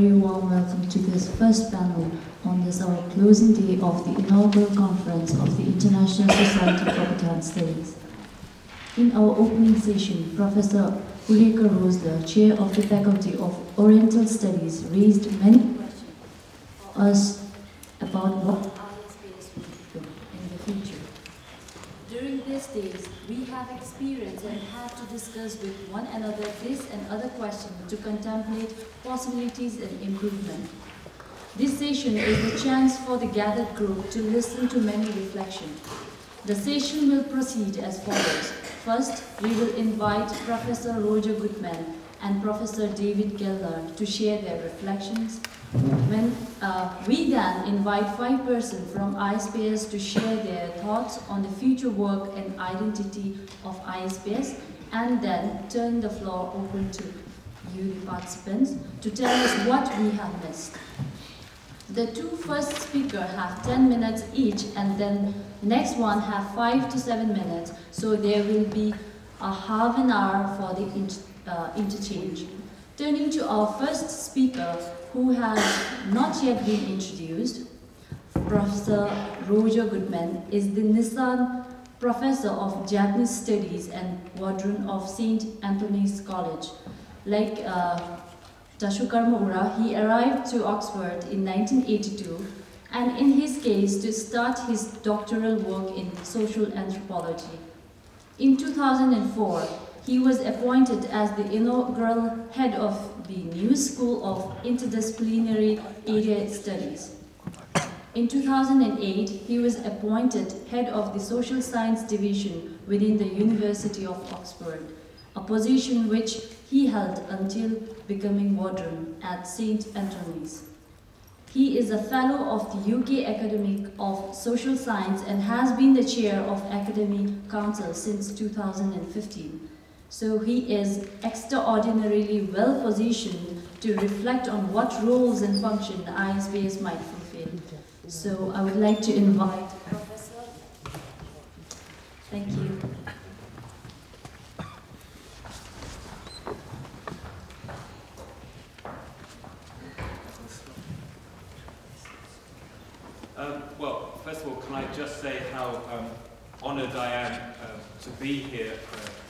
very warm welcome to this first panel on this our closing day of the inaugural conference of the International Society for Bhutan Studies. In our opening session, Professor Ulrika Rosler, Chair of the Faculty of Oriental Studies, raised many questions for us about what ISBS will do in the future. During these days, we have experienced and had to discuss with one another this and other questions to contemplate possibilities and improvement. This session is the chance for the gathered group to listen to many reflections. The session will proceed as follows. First, we will invite Professor Roger Goodman and Professor David Gellner to share their reflections. We then invite 5 persons from ISBS to share their thoughts on the future work and identity of ISBS, and then turn the floor open to you, the participants, to tell us what we have missed. The 2 first speakers have 10 minutes each, and then next one have 5 to 7 minutes, so there will be a half an hour for the interchange. Turning to our first speaker, who has not yet been introduced, Professor Roger Goodman is the Nissan Professor of Japanese Studies and Warden of St Antony's College. Like Dasho Karma Ura, he arrived to Oxford in 1982, and in his case to start his doctoral work in social anthropology. In 2004, he was appointed as the inaugural head of the new School of Interdisciplinary Area Studies. In 2008, he was appointed head of the Social Science Division within the University of Oxford, a position which he held until becoming warden at St Antony's. He is a fellow of the UK Academy of Social Science and has been the chair of Academic Council since 2015. So he is extraordinarily well positioned to reflect on what roles and functions ISBS might fulfill. So I would like to invite Professor. Thank you. Well, first of all, can I just say how honoured I am to be here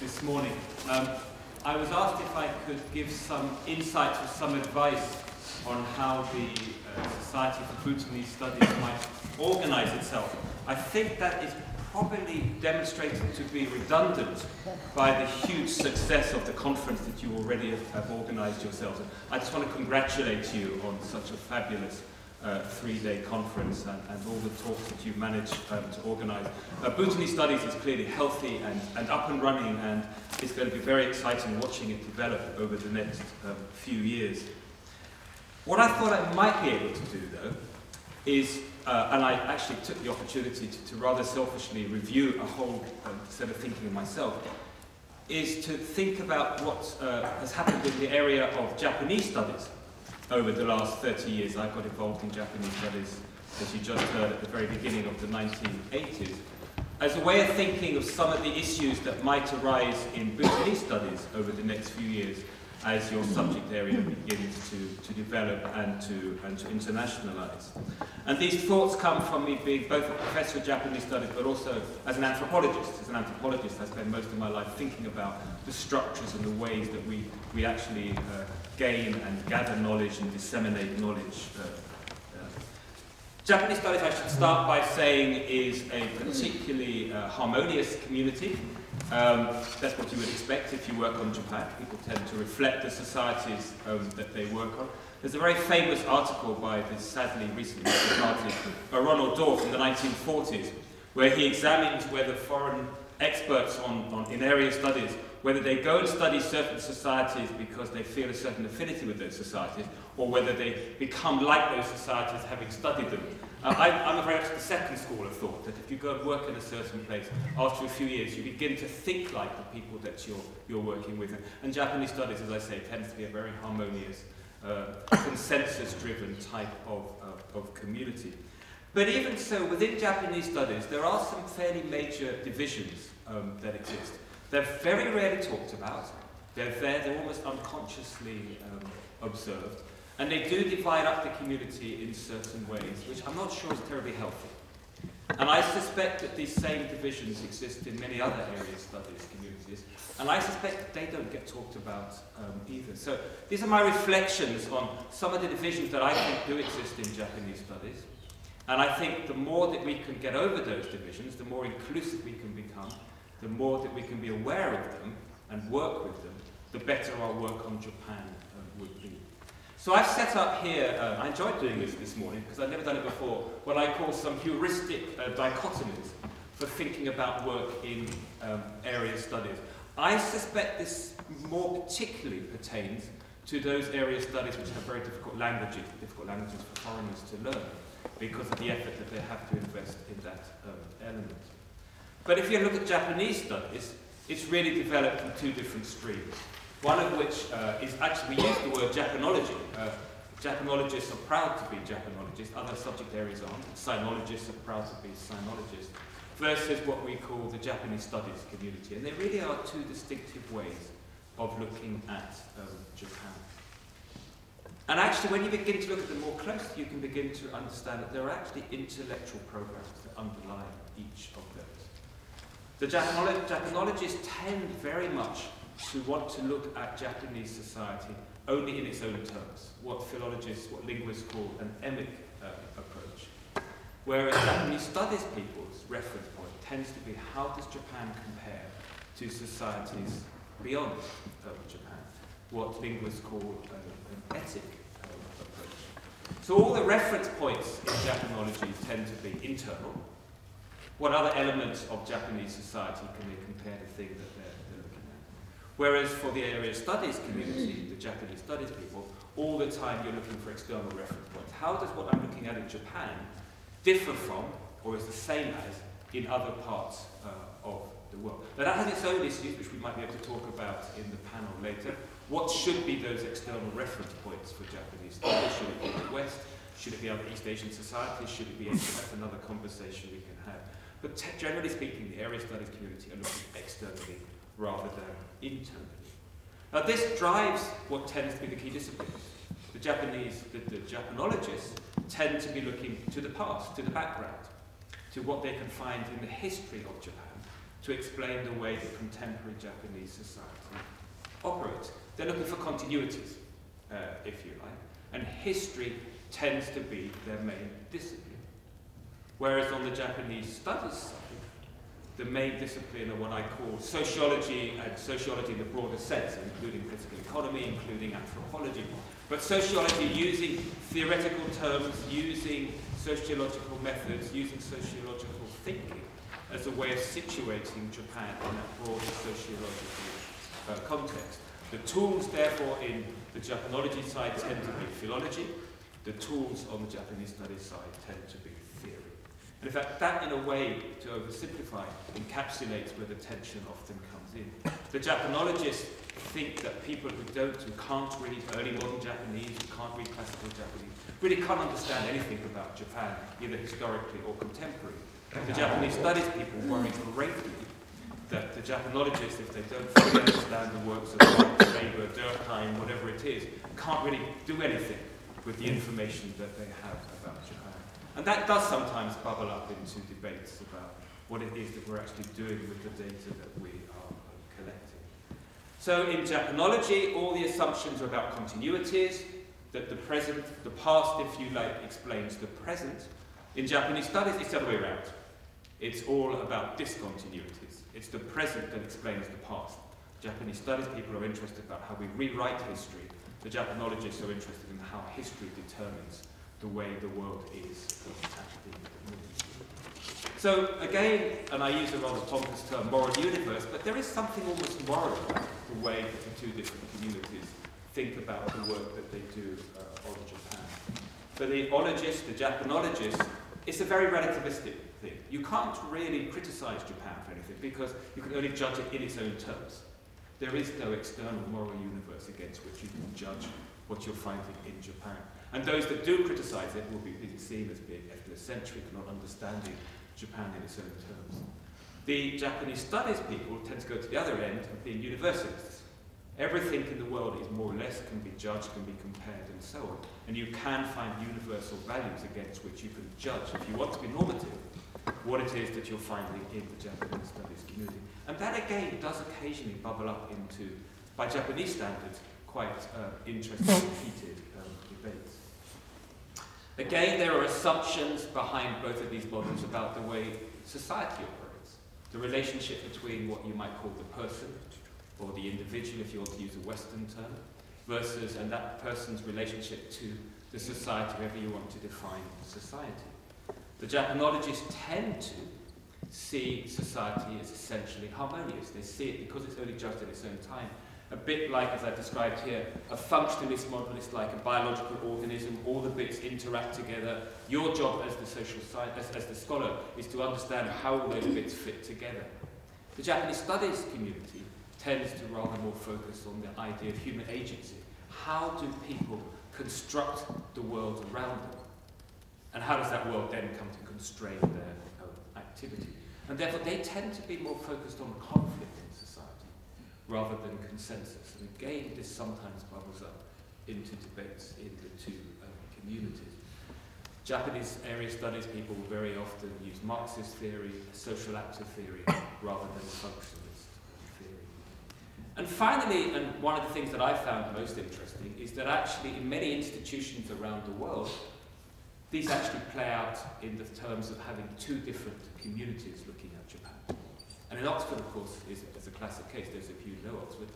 this morning. I was asked if I could give some insights or some advice on how the Society for Bhutanese Studies might organise itself. I think that is probably demonstrated to be redundant by the huge success of the conference that you already have organised yourselves. I just want to congratulate you on such a fabulous 3-day conference and all the talks that you've managed to organise. Bhutanese Studies is clearly healthy and up and running, and it's going to be very exciting watching it develop over the next few years. What I thought I might be able to do, though, is, and I actually took the opportunity to rather selfishly review a whole set of thinking of myself, is to think about what has happened in the area of Japanese studies over the last 30 years. I got involved in Japanese studies, as you just heard, at the very beginning of the 1980s, as a way of thinking of some of the issues that might arise in Bhutanese studies over the next few years as your subject area begins to develop and to internationalize. And these thoughts come from me being both a professor of Japanese studies, but also as an anthropologist. As an anthropologist, I spend most of my life thinking about the structures and the ways that we actually gain and gather knowledge and disseminate knowledge. Japanese studies, I should start by saying, is a particularly harmonious community. That's what you would expect if you work on Japan. People tend to reflect the societies that they work on. There's a very famous article by the sadly recently departed Ronald Dorff in the 1940s, where he examined whether foreign experts in area studies, whether they go and study certain societies because they feel a certain affinity with those societies, or whether they become like those societies having studied them. I'm very much the second school of thought, that if you go and work in a certain place, after a few years you begin to think like the people that you're working with. And Japanese studies, as I say, tends to be a very harmonious, consensus-driven type of community. But even so, within Japanese studies, there are some fairly major divisions that exist. They're very rarely talked about. They're there, they're almost unconsciously observed. And they do divide up the community in certain ways, which I'm not sure is terribly healthy. And I suspect that these same divisions exist in many other area studies communities, and I suspect that they don't get talked about either. So these are my reflections on some of the divisions that I think do exist in Japanese studies. And I think the more that we can get over those divisions, the more inclusive we can become, the more that we can be aware of them and work with them, the better our work on Japan would be. So I've set up here, I enjoyed doing this morning because I've never done it before, what I call some heuristic dichotomies for thinking about work in area studies. I suspect this more particularly pertains to those area studies which have very difficult languages for foreigners to learn because of the effort that they have to invest in that element. But if you look at Japanese studies, it's really developed in two different streams. One of which is actually, we use the word Japanology. Japanologists are proud to be Japanologists, other subject areas aren't. Sinologists are proud to be sinologists, versus what we call the Japanese studies community. And there really are two distinctive ways of looking at Japan. And actually, when you begin to look at them more closely, you can begin to understand that there are actually intellectual programs that underlie each of those. The Japanologists tend very much to want to look at Japanese society only in its own terms, what philologists, what linguists call an emic approach. Whereas Japanese studies people's reference point tends to be how does Japan compare to societies beyond Japan, what linguists call an etic approach. So all the reference points in Japanology tend to be internal. What other elements of Japanese society can they compare the thing that they're looking at? Whereas for the area studies community, the Japanese studies people, all the time you're looking for external reference points. How does what I'm looking at in Japan differ from, or is the same as, in other parts of the world? Now that has its own issues, which we might be able to talk about in the panel later. What should be those external reference points for Japanese studies? Should it be the West? Should it be other East Asian societies? Should it be Asia? That's another conversation we can have. But generally speaking, the area studies community are looking externally rather than internally. Now this drives what tends to be the key disciplines. The Japanologists tend to be looking to the past, to the background, to what they can find in the history of Japan to explain the way that contemporary Japanese society operates. They're looking for continuities, if you like, and history tends to be their main discipline. Whereas on the Japanese studies side, the main discipline are what I call sociology, and sociology in the broader sense, including political economy, including anthropology. But sociology using theoretical terms, using sociological methods, using sociological thinking as a way of situating Japan in that broader sociological context. The tools, therefore, in the Japanology side tend to be philology. The tools on the Japanese studies side tend to be theory. And in fact, that, in a way, to oversimplify, encapsulates where the tension often comes in. The Japanologists think that people who can't read early modern Japanese, who can't read classical Japanese, really can't understand anything about Japan, either historically or contemporary. The Japanese studies people worry greatly that the Japanologists, if they don't fully understand the works of Marx, Weber, Durkheim, whatever it is, can't really do anything with the information that they have about Japan. And that does sometimes bubble up into debates about what it is that we're actually doing with the data that we are collecting. So in Japanology, all the assumptions are about continuities, that the present, the past, if you like, explains the present. In Japanese studies, it's the other way around. It's all about discontinuities. It's the present that explains the past. Japanese studies people are interested about how we rewrite history. The Japanologists are interested in how history determines the way the world is at the moment. So again, and I use a rather pompous term, moral universe, but there is something almost moral about the way that the two different communities think about the work that they do on Japan. For the ologists, the Japanologists, it's a very relativistic thing. You can't really criticize Japan for anything because you can only judge it in its own terms. There is no external moral universe against which you can judge what you're finding in Japan. And those that do criticize it will be seen as being ethnocentric, not understanding Japan in its own terms. The Japanese studies people tend to go to the other end of being universalists. Everything in the world is more or less can be judged, can be compared, and so on. And you can find universal values against which you can judge, if you want to be normative, what it is that you're finding in the Japanese studies community. And that, again, does occasionally bubble up into, by Japanese standards, quite interesting and heated debates. Again, there are assumptions behind both of these models about the way society operates. The relationship between what you might call the person, or the individual, if you want to use a Western term, versus, and that person's relationship to the society, however you want to define society. The Japanologists tend to see society as essentially harmonious. They see it, because it's only judged in its own time, a bit like, as I described here, a functionalist model is like a biological organism, all the bits interact together. Your job as the social scientist, as the scholar, is to understand how all those bits fit together. The Japanese studies community tends to rather more focus on the idea of human agency. How do people construct the world around them? And how does that world then come to constrain their own activity? And therefore they tend to be more focused on conflict in society rather than consensus. And again, this sometimes bubbles up into debates in the two communities. Japanese area studies people very often use Marxist theory, social actor theory, rather than functionalist theory. And finally, and one of the things that I found most interesting, is that actually in many institutions around the world, these actually play out in the terms of having two different communities looking at Japan. And in Oxford, of course, is a classic case. Those of you who know Oxford.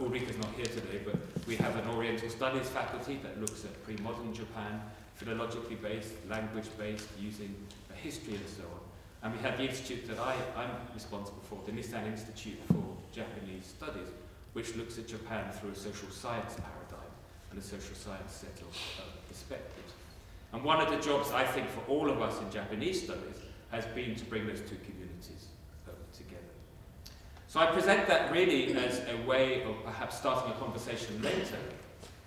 Ulrika's not here today, but we have an Oriental Studies faculty that looks at pre-modern Japan, philologically based, language-based, using a history and so on. And we have the institute that I'm responsible for, the Nissan Institute for Japanese Studies, which looks at Japan through a social science paradigm and a social science set of perspectives. And one of the jobs, I think, for all of us in Japanese studies has been to bring those two communities together. So I present that really as a way of perhaps starting a conversation later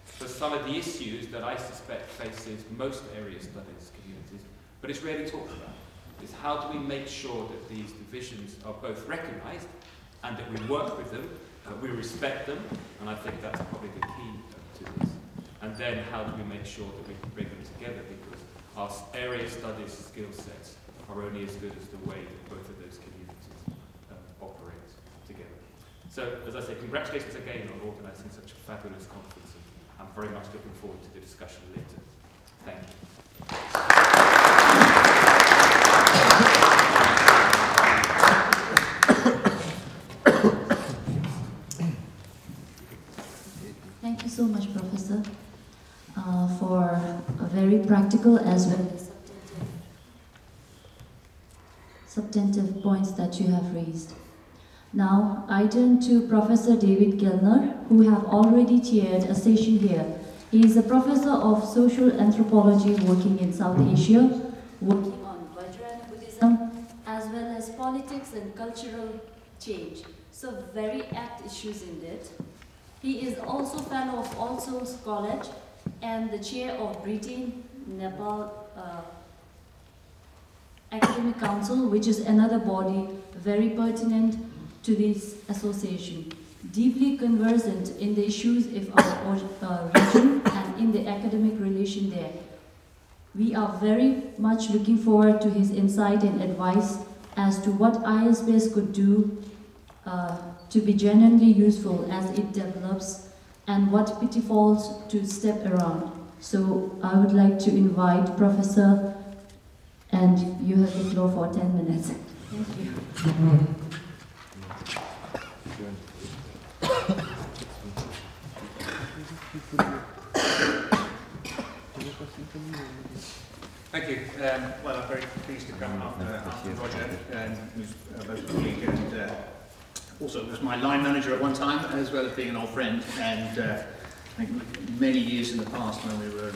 for some of the issues that I suspect faces most area studies communities, but it's rarely talked about. Is how do we make sure that these divisions are both recognized and that we work with them, we respect them, and I think that's probably the key to this. And then how do we make sure that we can bring them together, because our area studies skill sets are only as good as the way that both of those communities operate together. So, as I say, congratulations again on organising such a fabulous conference, and I'm very much looking forward to the discussion later. Thank you. Thank you so much, Professor, for a very practical as well as substantive points that you have raised. Now, I turn to Professor David Gellner, who have already chaired a session here. He is a professor of social anthropology working in South Asia, working on Vajrayana Buddhism, as well as politics and cultural change. So very apt issues in it. He is also fellow of All Souls College and the chair of Britain-Nepal Academic Council, which is another body very pertinent to this association. Deeply conversant in the issues of our region and in the academic relation there. We are very much looking forward to his insight and advice as to what ISBS could do to be genuinely useful as it develops, and what pitfalls to step around. So I would like to invite Professor, and you have the floor for 10 minutes. Thank you. Thank you. Well, I'm very pleased to come after Roger, who's both a colleague and also was my line manager at one time, as well as being an old friend. And I think many years in the past, when we were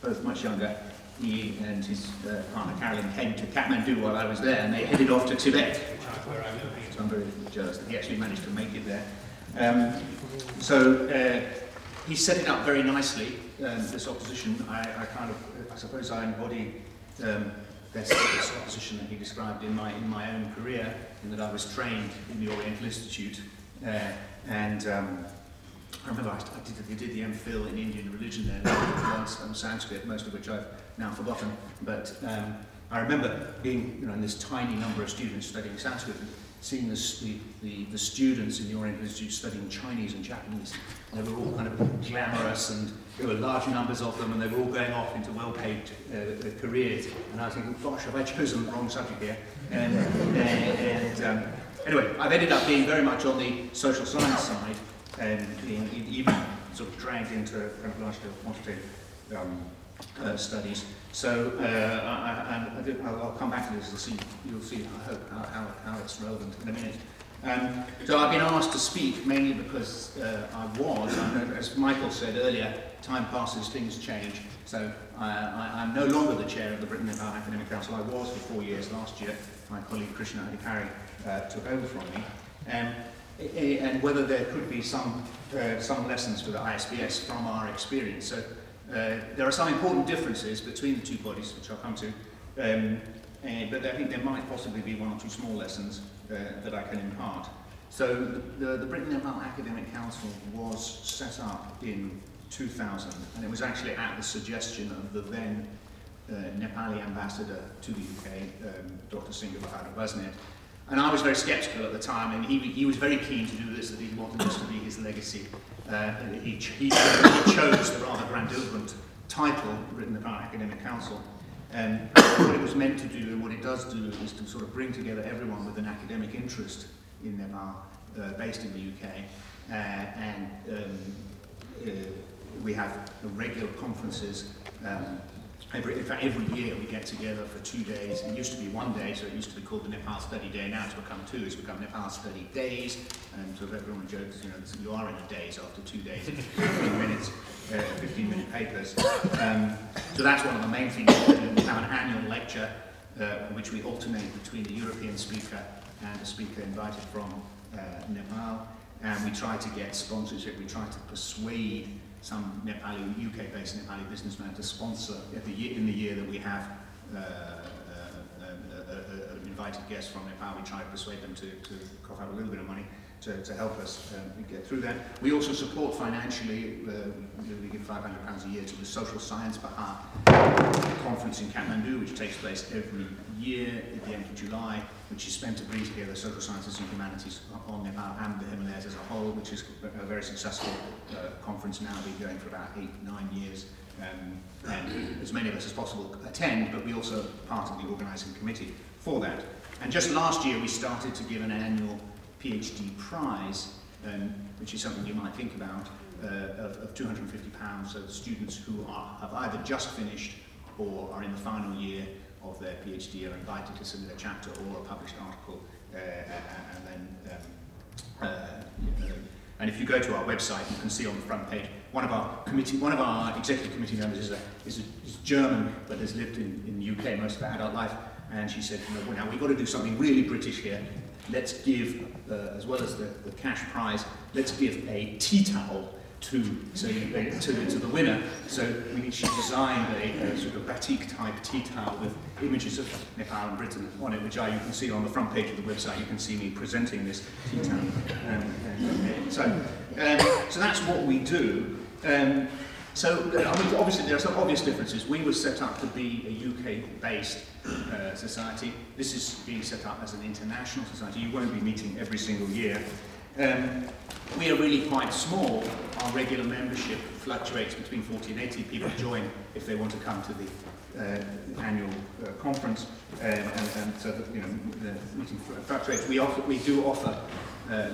both much younger, he and his partner Carolyn came to Kathmandu while I was there, and they headed off to Tibet, where I'm living. So I'm very jealous that he actually managed to make it there. He set it up very nicely. This opposition, I suppose I embody this opposition that he described in my own career, in that I was trained in the Oriental Institute I remember I did the MPhil in Indian religion there, and I learned some Sanskrit, most of which I've now forgotten. But I remember being, in this tiny number of students studying Sanskrit, and seeing the students in the Orient Institute studying Chinese and Japanese. And they were all kind of glamorous, and there were large numbers of them, and they were all going off into well-paid careers. And I was thinking, gosh, have I chosen the wrong subject here? Anyway, I've ended up being very much on the social science side, and being even sort of dragged into kind of large-scale quantitative studies. So I'll come back to this. You'll see, I hope, how it's relevant in a minute. So I've been asked to speak mainly because I know, as Michael said earlier, time passes, things change. So I'm no longer the chair of the Britain-Nepal Academic Council. I was for 4 years last year. My colleague Krishna Acharya took over from me. And whether there could be some lessons for the ISBS from our experience. So there are some important differences between the two bodies, which I'll come to, but I think there might possibly be one or two small lessons that I can impart. So the Britain-Nepal Academic Council was set up in 2000, and it was actually at the suggestion of the then Nepali ambassador to the UK, Dr Singh. And I was very sceptical at the time, and he was very keen to do this, that he wanted this to be his legacy. He chose the rather grandiloquent title, Britain-Nepal Academic Council. And what it was meant to do, and what it does do, is to sort of bring together everyone with an academic interest in Nepal, based in the UK. We have regular conferences. In fact, every year we get together for 2 days. It used to be 1 day, so it used to be called the Nepal Study Day. Now it's become 2. It's become Nepal Study Days. And sort of everyone jokes, you are in a daze after 2 days, 15 minutes, 15-minute papers. So that's one of the main things. We have an annual lecture, which we alternate between the European speaker and a speaker invited from Nepal. And we try to get sponsorship. We try to persuade some UK-based Nepali businessman to sponsor in the year that we have an invited guest from Nepal. We try to persuade them to cough out a little bit of money to help us get through that. We also support financially. We give £500 a year to the Social Science Bahar conference in Kathmandu, which takes place every year at the end of July, which is spent to bring together social sciences and humanities on Nepal and the Himalayas as a whole, which is a very successful conference now, been going for about 8-9 years. And as many of us as possible attend, but we also part of the organising committee for that. And just last year we started to give an annual PhD prize, which is something you might think about, of £250. So students who have either just finished or are in the final year of their PhD are invited to submit a chapter or a published article, and if you go to our website, you can see on the front page one of our executive committee members is German, but has lived in the UK most of her adult life, and she said, now we've got to do something really British here. Let's give, as well as the cash prize, let's give a tea towel to the winner. So she designed a sort of batik-type tea towel with images of Nepal and Britain on it, which you can see on the front page of the website. You can see me presenting this tea towel. So that's what we do. Obviously there are some obvious differences. We were set up to be a UK-based society. This is being set up as an international society. You won't be meeting every single year. We are really quite small. Our regular membership fluctuates between 40 and 80 people join if they want to come to the annual conference, and so that, the meeting fluctuates. We do offer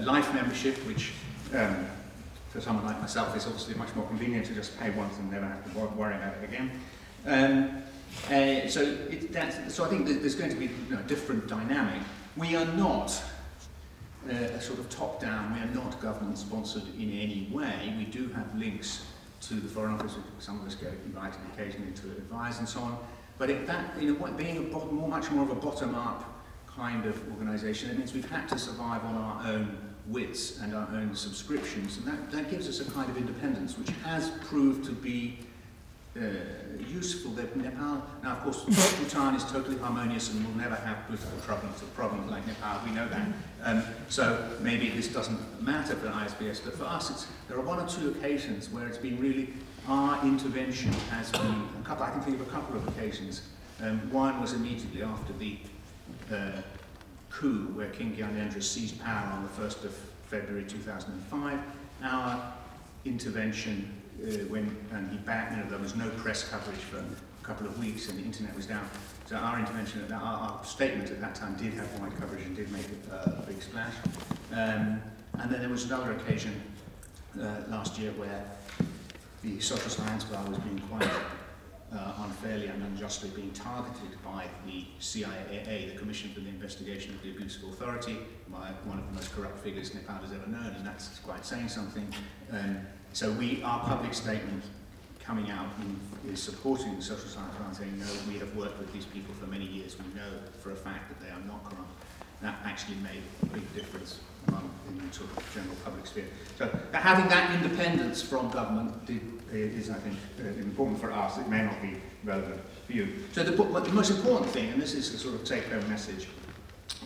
life membership, which for someone like myself is obviously much more convenient to just pay once and never have to worry about it again. So I think there's going to be a different dynamic. We are not a sort of top-down, we are not government-sponsored in any way. We do have links to the Foreign Office, some of us get invited occasionally to advise and so on. But being much more of a bottom-up kind of organisation, it means we've had to survive on our own wits and our own subscriptions, and that gives us a kind of independence, which has proved to be useful that Nepal, now of course Bhutan is totally harmonious and will never have political problems like Nepal, we know that. So maybe this doesn't matter for ISBS, but for us there are one or two occasions where it's been really, our intervention has been, I can think of a couple of occasions. One was immediately after the coup where King Gyanendra seized power on the 1st of February 2005. Our intervention and he backed, there was no press coverage for a couple of weeks and the internet was down. So our intervention, our statement at that time did have wide coverage and did make a big splash. And then there was another occasion last year where the social science bar was being quite unfairly and unjustly being targeted by the CIA, the Commission for the Investigation of the Abuse of Authority, by one of the most corrupt figures Nepal has ever known, and that's quite saying something. So our public statement coming out is supporting the social science bar, saying, no, we have worked with these people for many years, we know for a fact that they are not corrupt. That actually made a big difference in the sort of general public sphere. So having that independence from government is, I think, important for us. It may not be relevant for you. So the most important thing, and this is a sort of take-home message,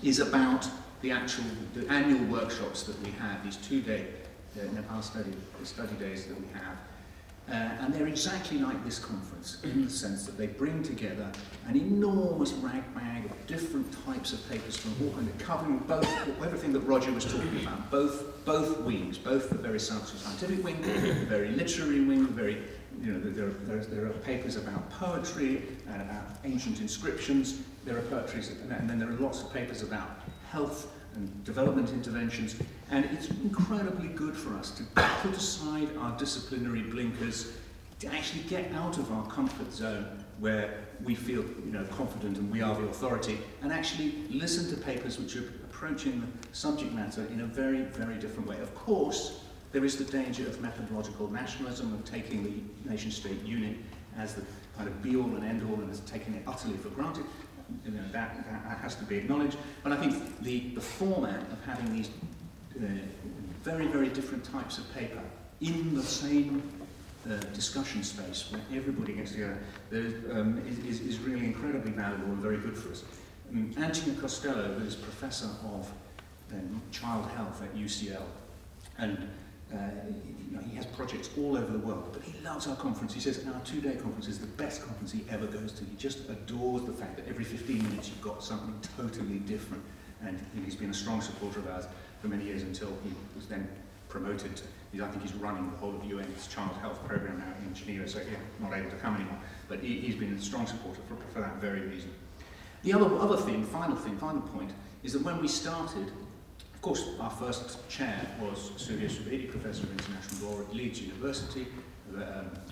is about the annual workshops that we have, these two-day Nepal study days that we have. And they're exactly like this conference in the sense that they bring together an enormous ragbag of different types of papers from all kinds, covering everything that Roger was talking about, both wings, both the very scientific wing, the very literary wing, the very, there are papers about poetry and about ancient inscriptions. There are poetries, and then there are lots of papers about health and development interventions, and it's incredibly good for us to put aside our disciplinary blinkers, to actually get out of our comfort zone where we feel confident and we are the authority, and actually listen to papers which are approaching the subject matter in a very, very different way. Of course, there is the danger of methodological nationalism, of taking the nation-state unit as the kind of be-all and end-all and as taking it utterly for granted. That has to be acknowledged. But I think the format of having these very, very different types of paper in the same discussion space where everybody gets together is really incredibly valuable and very good for us. Anthony Costello, who is Professor of Child Health at UCL, and he has projects all over the world, but he loves our conference. He says our two-day conference is the best conference he ever goes to. He just adores the fact that every 15 minutes you've got something totally different. And he's been a strong supporter of ours for many years until he was then promoted to, I think he's running the whole of UN's child health program now in Geneva, so he's not able to come anymore. But he's been a strong supporter for that very reason. The other thing, final point, is that when we started, of course, our first chair was Surya Subedi, Professor of International Law at Leeds University,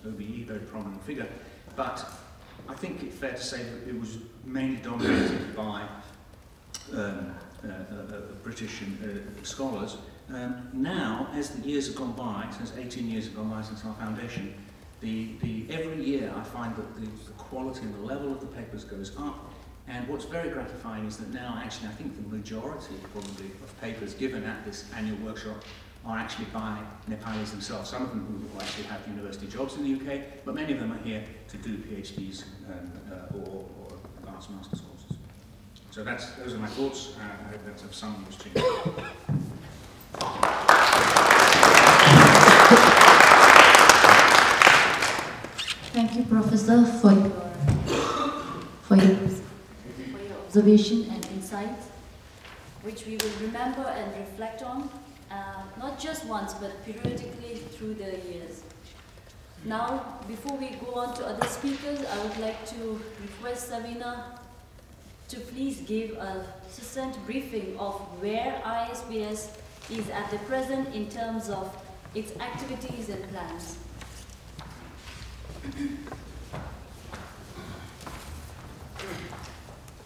OBE, very prominent figure. But I think it's fair to say that it was mainly dominated by British scholars. Now, as the years have gone by, since 18 years have gone by since our foundation, every year I find that the quality and the level of the papers goes up. And what's very gratifying is that now, actually, I think the majority, probably, of papers given at this annual workshop are actually by Nepalis themselves. Some of them who actually have university jobs in the UK, but many of them are here to do PhDs or advanced master's courses. So those are my thoughts. I hope that's of some use to you. Thank you, Professor, for your observation and insights, which we will remember and reflect on, not just once, but periodically through the years. Now, before we go on to other speakers, I would like to request Sabina to please give a succinct briefing of where ISBS is at the present in terms of its activities and plans.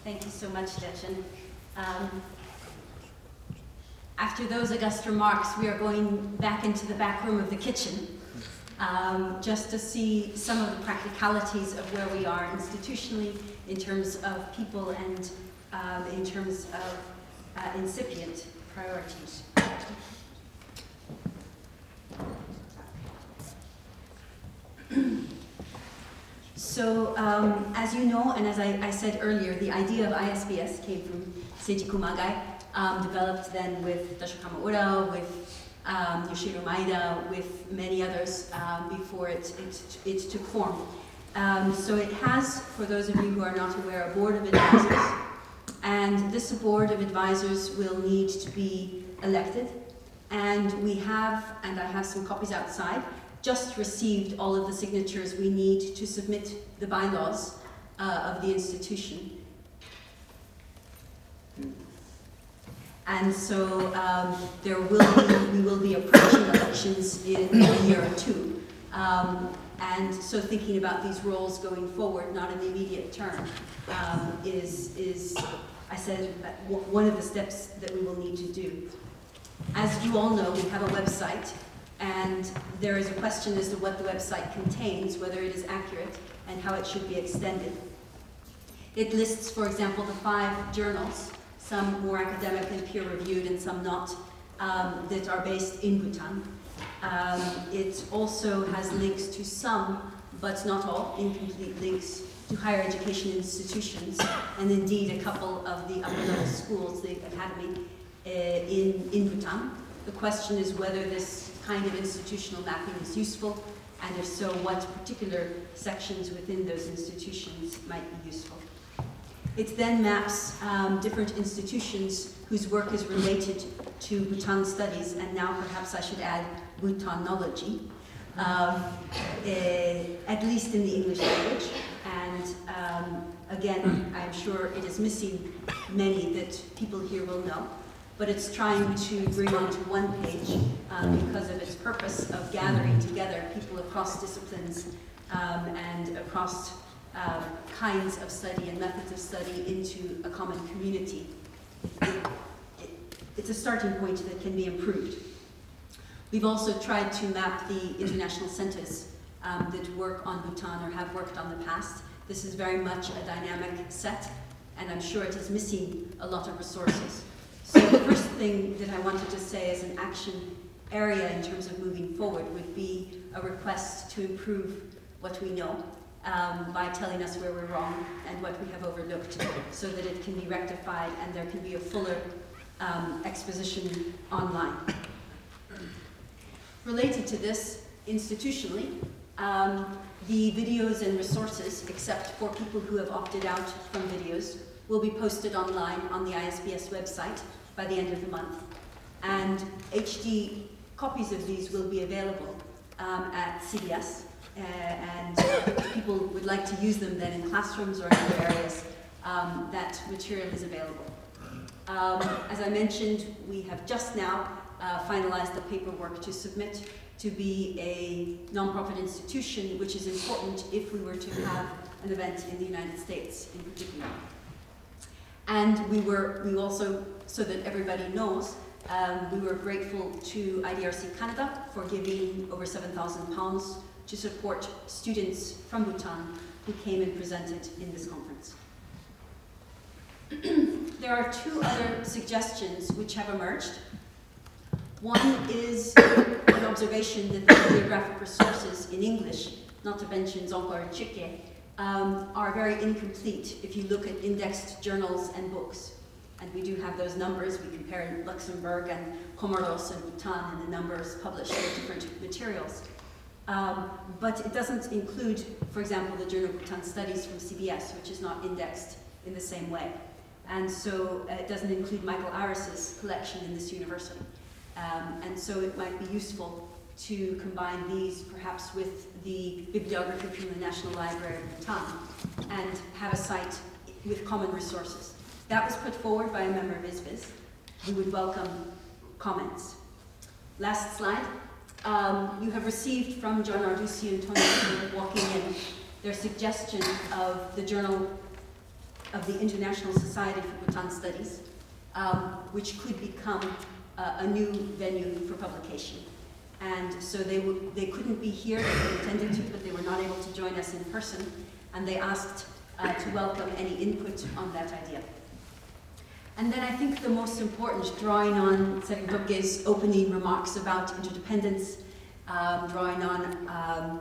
Thank you so much, Darshan. After those august remarks, we are going back into the back room of the kitchen just to see some of the practicalities of where we are institutionally in terms of people and in terms of incipient priorities. So, as you know, and as I said earlier, the idea of ISBS came from Seiji Kumagai, developed then with Dasho Karma Ura, with Yoshiro Maeda, with many others before it took form. So it has, for those of you who are not aware, a board of advisors, and this board of advisors will need to be elected, and we have, and I have some copies outside, just received all of the signatures we need to submit the bylaws of the institution. And so we will be approaching elections in a year or two. And so thinking about these roles going forward, not in the immediate term, is, I said, one of the steps that we will need to do. As you all know, we have a website, and there is a question as to what the website contains, whether it is accurate, and how it should be extended. It lists, for example, the 5 journals, some more academic and peer-reviewed and some not, that are based in Bhutan. It also has links to some, but not all, incomplete links to higher education institutions, and indeed a couple of the upper-level schools, the academy, in Bhutan. The question is whether this kind of institutional mapping is useful, and if so, what particular sections within those institutions might be useful. It then maps different institutions whose work is related to Bhutan studies, and now perhaps I should add Bhutanology, at least in the English language. And again, I'm sure it is missing many that people here will know, but it's trying to bring onto one page because of its purpose of gathering together people across disciplines and across kinds of study and methods of study into a common community. It's a starting point that can be improved. We've also tried to map the international centers that work on Bhutan or have worked on the past. This is very much a dynamic set, and I'm sure it is missing a lot of resources. So the first thing that I wanted to say as an action area in terms of moving forward would be a request to improve what we know by telling us where we're wrong and what we have overlooked, so that it can be rectified and there can be a fuller exposition online. Related to this, institutionally, the videos and resources, except for people who have opted out from videos, will be posted online on the ISBS website by the end of the month. And HD copies of these will be available at CBS. And if people would like to use them then in classrooms or in other areas, that material is available. As I mentioned, we have just now finalized the paperwork to submit to be a non-profit institution, which is important if we were to have an event in the United States in particular. And we also, so that everybody knows, we were grateful to IDRC Canada for giving over £7,000 to support students from Bhutan who came and presented in this conference. There are 2 other suggestions which have emerged. One is an observation that the bibliographic resources in English, not to mention Zonko and Chike, are very incomplete if you look at indexed journals and books. And we do have those numbers. We compare Luxembourg and Comoros and Bhutan and the numbers published with different materials. But it doesn't include, for example, the Journal of Bhutan Studies from CBS, which is not indexed in the same way. And so it doesn't include Michael Aris's collection in this university. And so it might be useful to combine these perhaps with the bibliography from the National Library of Bhutan and have a site with common resources. That was put forward by a member of ISBS. We would welcome comments. Last slide. You have received from John Arducci and Tony walking in their suggestion of the Journal of the International Society for Bhutan Studies, which could become a new venue for publication. And so they couldn't be here, they intended to, but they were not able to join us in person, and they asked to welcome any input on that idea. And then I think the most important, drawing on Sergei opening remarks about interdependence, drawing on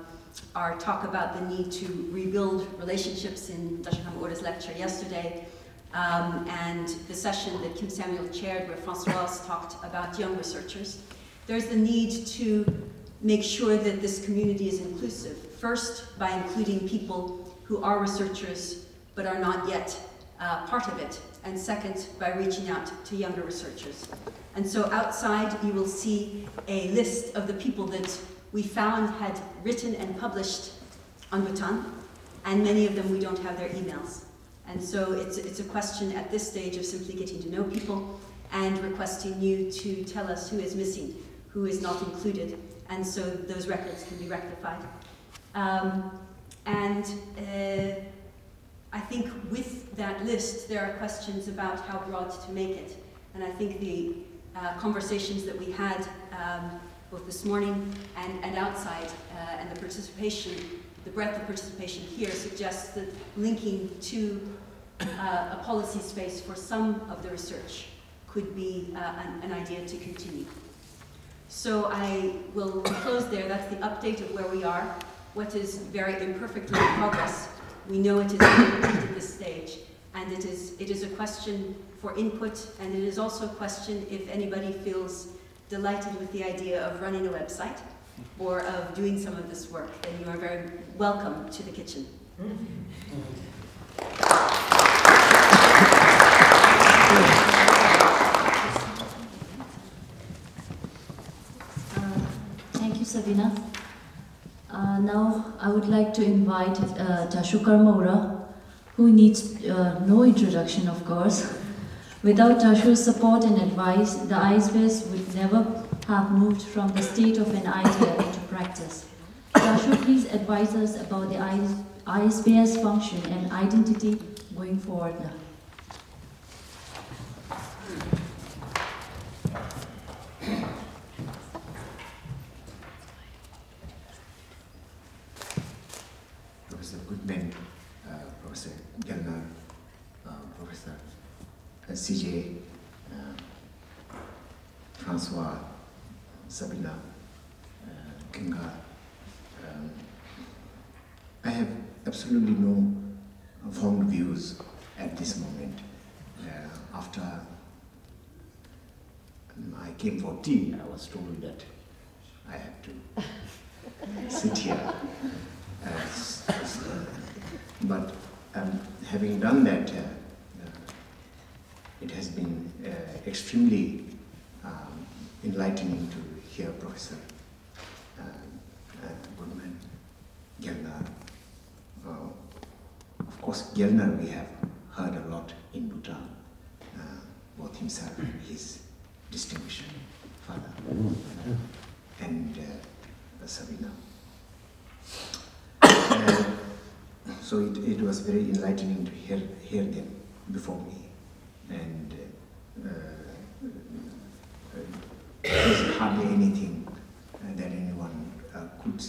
our talk about the need to rebuild relationships in Dasho Karma Ura's lecture yesterday, and the session that Kim Samuel chaired where Francoise talked about young researchers. There's the need to make sure that this community is inclusive. First, by including people who are researchers but are not yet part of it. And second, by reaching out to younger researchers. And so outside you will see a list of the people that we found had written and published on Bhutan, and many of them we don't have their emails. And so it's a question at this stage of simply getting to know people and requesting you to tell us who is missing, who is not included, and so those records can be rectified. I think with that list there are questions about how broad to make it, and I think the conversations that we had both this morning and outside, and the participation, the breadth of participation here suggests that linking to a policy space for some of the research could be an idea to continue. So I will close there. That's the update of where we are. What is very imperfectly in progress. We know it is incomplete at this stage, and it is a question for input, and it is also a question if anybody feels delighted with the idea of running a website or of doing some of this work, then you are very welcome to the kitchen. Thank you, Sabina. Now I would like to invite Dasho Karma Ura, who needs no introduction, of course. Without Dasho's support and advice, the ISBS would never have moved from the state of an idea into practice. Dasho, please advise us about the ISBS function and identity going forward now. Professor Goodman, Professor Gellner, Professor Seiji, Francoise, Sabina, Kuenga. I have absolutely no formed views at this moment. After I came for tea, I was told that I had to sit here. But having done that, it has been extremely enlightening to hear Professor Goodman, Gellner. Of course, Gellner we have heard a lot in Bhutan, both himself and his distinguished father, and Sabina. So it was very enlightening to hear them before me, and there's hardly anything that anyone could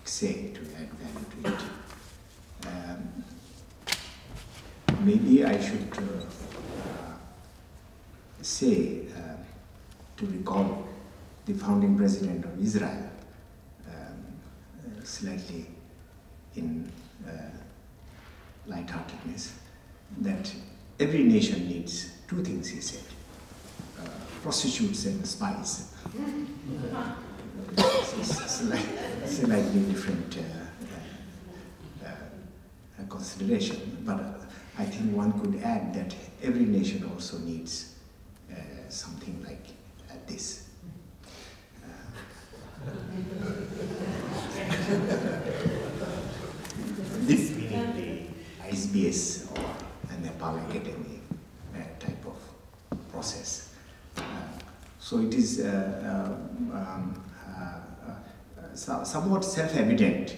say to add value to it. Maybe I should say, to recall the founding president of Israel, slightly in lightheartedness, that every nation needs two things, he said: prostitutes and spies. Slightly different consideration, but I think one could add that every nation also needs something like this. This meaning the ISBS or Nepal Academic type of process. So it is somewhat self-evident,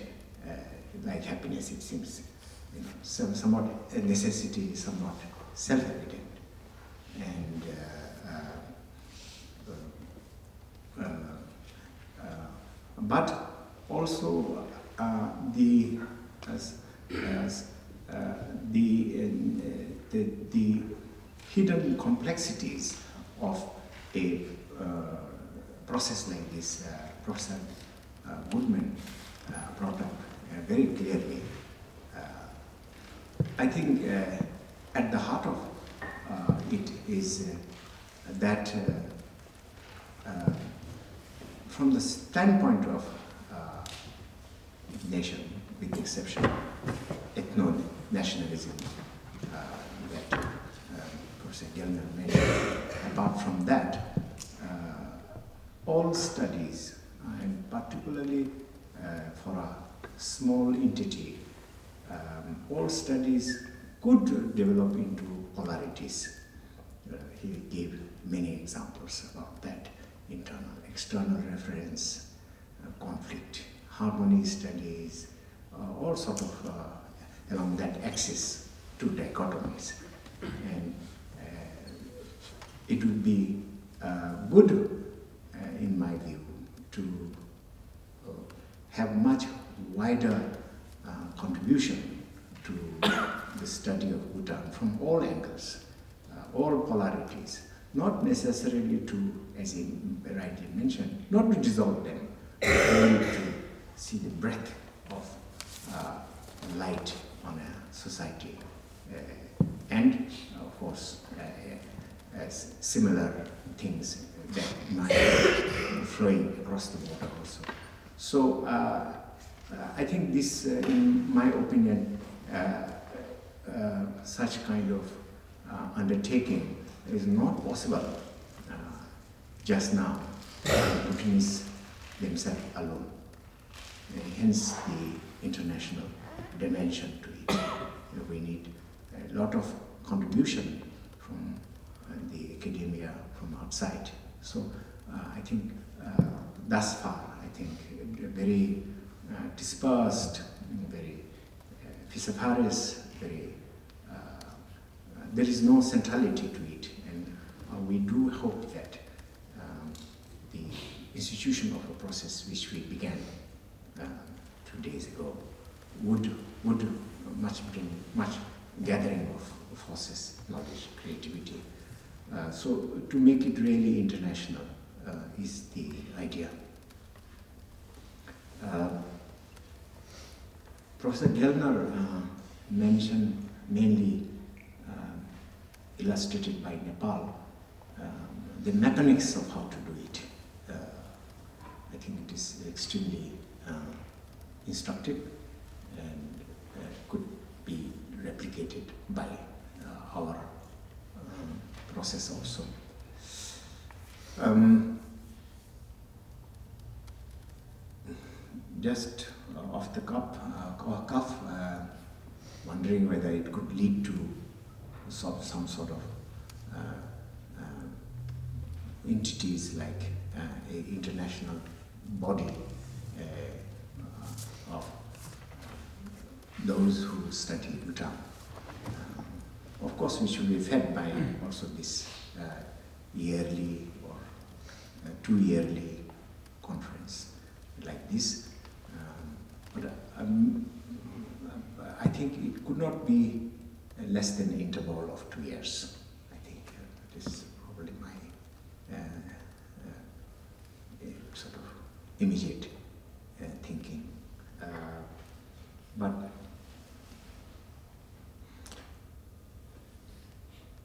like happiness, it seems. You know, somewhat a necessity, somewhat self-evident, and but also the hidden complexities of a process like this. Professor Goodman brought up very clearly. I think at the heart of it is that from the standpoint of nation, with the exception of ethno-nationalism that Prof Gellner mentioned, apart from that, all studies, and particularly for a small entity, all studies could develop into polarities. He gave many examples about that: internal, external reference, conflict, harmony studies, all sort of along that axis, two dichotomies. And it would be good, in my view, to have much wider contribution to the study of Bhutan from all angles, all polarities, not necessarily to, as he rightly mentioned, not to dissolve them, but only to see the breadth of light on a society, and of course similar things that might be flowing across the border also. So I think this, in my opinion, such kind of undertaking is not possible just now, Bhutanese themselves alone. Hence the international dimension to it. We need a lot of contribution from the academia, from outside. So I think thus far, I think very dispersed, very vociferous, very there is no centrality to it, and we do hope that the institution of a process which we began 2 days ago would bring much gathering of forces, knowledge, creativity. So to make it really international is the idea. Professor Gellner mentioned mainly illustrated by Nepal, the mechanics of how to do it. I think it is extremely instructive and could be replicated by our process also. Just off the cuff, wondering whether it could lead to some sort of entities like an international body of those who study Bhutan. Of course, we should be fed by also this yearly or 2-yearly conference like this. But I think it could not be less than an interval of 2 years. I think this is probably my sort of immediate thinking. But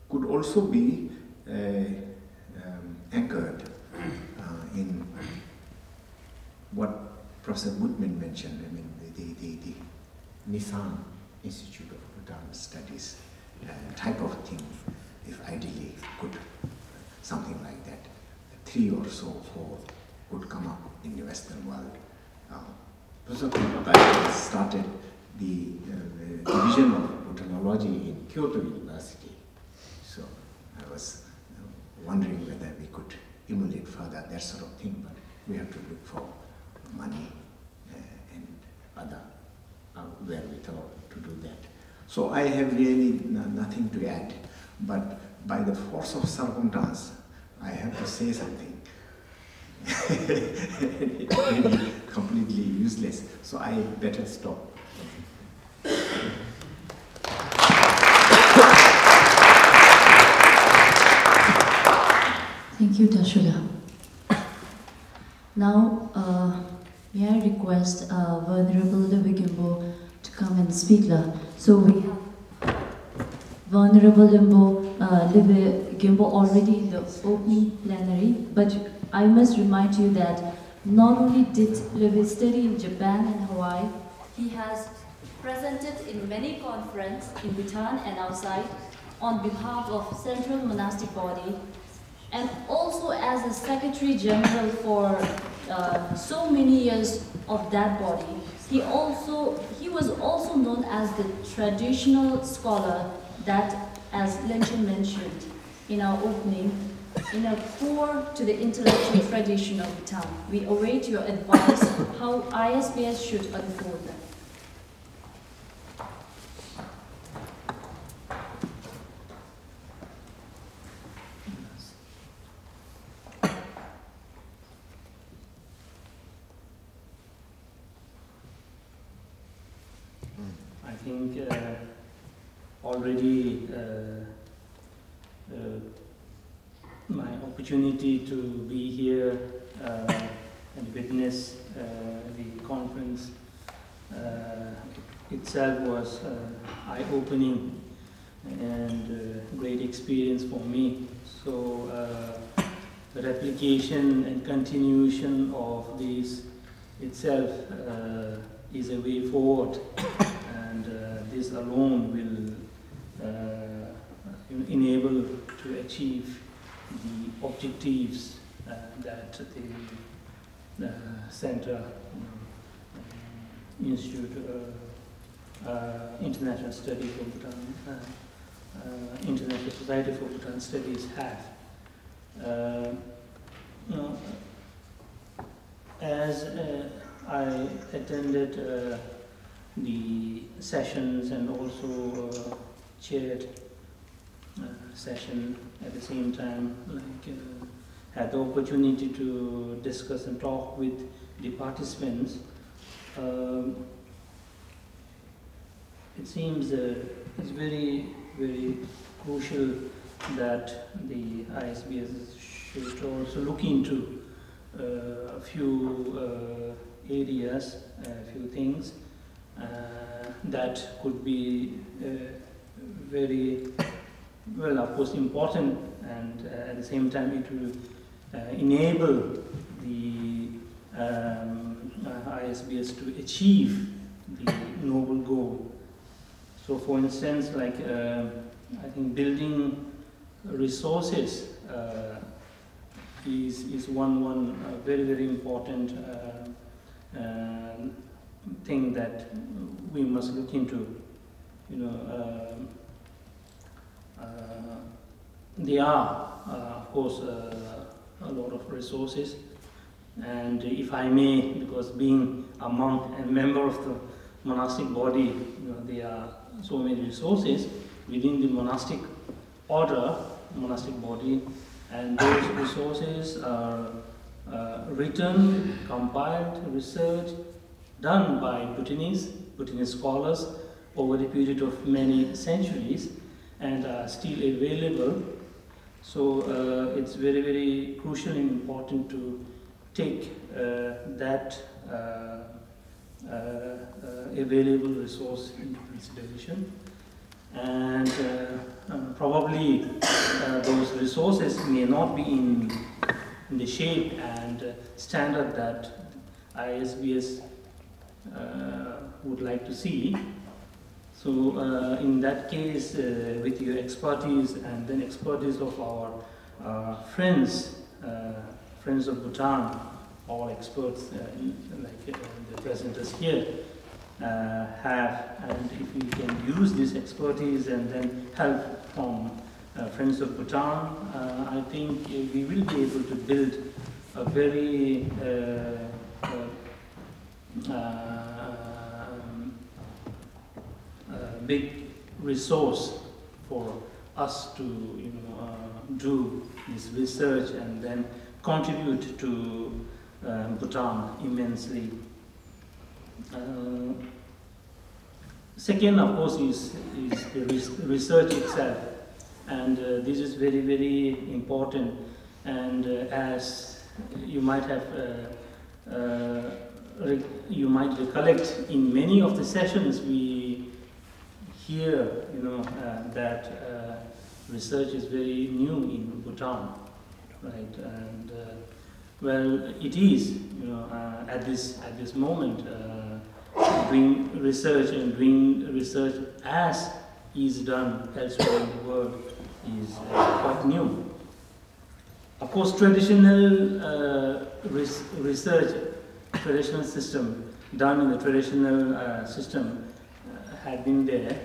could also be anchored in what Professor Goodman mentioned. I mean, the Nissan Institute of Bhutan Studies type of thing, if ideally could, something like that, 3 or so, 4 could come up in the Western world. Professor Kumagai started the division of Bhutanology in Kyoto University. So I was wondering whether we could emulate further that sort of thing, but we have to look for money and other wherewithal to do that. So I have really nothing to add, but by the force of circumstance, I have to say something. It may be completely useless, so I better stop. Thank you, Dasho. Now, May I request Venerable Ven Lopen Gembo to come and speak now. So we have Venerable Ven Lopen Gembo already in the opening plenary, but I must remind you that not only did Lopen study in Japan and Hawaii, he has presented in many conferences in Bhutan and outside on behalf of Central Monastic Body, and also as a Secretary General for so many years of that body. He was also known as the traditional scholar that, as Lenchen mentioned in our opening, in a core to the intellectual tradition of Bhutan. We await your advice how ISBS should unfold that. I think already my opportunity to be here and witness the conference itself was eye-opening and great experience for me. So the replication and continuation of this itself is a way forward, and this alone will enable to achieve the objectives that the Center Institute International Study for Bhutan, International Society for Bhutan Studies have. As I attended the sessions and also chaired session at the same time, had the opportunity to discuss and talk with the participants. It seems it's very, very crucial that the ISBS should also look into a few areas, a few things that could be very, well, of course, important, and at the same time it will enable the ISBS to achieve the noble goal. So, for instance, like I think building resources is one very, very important thing that we must look into. There are, of course, a lot of resources, and if I may, because being a monk and member of the monastic body, there are so many resources within the monastic order, monastic body, and those resources are written, compiled, researched, done by Bhutanese scholars over a period of many centuries, and are still available. So it's very, very crucial and important to take that available resource into consideration, and probably those resources may not be in the shape and standard that ISBS would like to see. So in that case, with your expertise and then expertise of our friends of Bhutan, all experts like the presenters here have, and if we can use this expertise and then help from friends of Bhutan, I think we will be able to build a very big resource for us to do this research and then contribute to Bhutan immensely. Second, of course, is the research itself, and this is very, very important. And as you might have you might recollect in many of the sessions we hear, that research is very new in Bhutan, right? And well, it is, at this moment, doing research as is done elsewhere in the world is quite new. Of course, traditional research, traditional system done in the traditional system had been there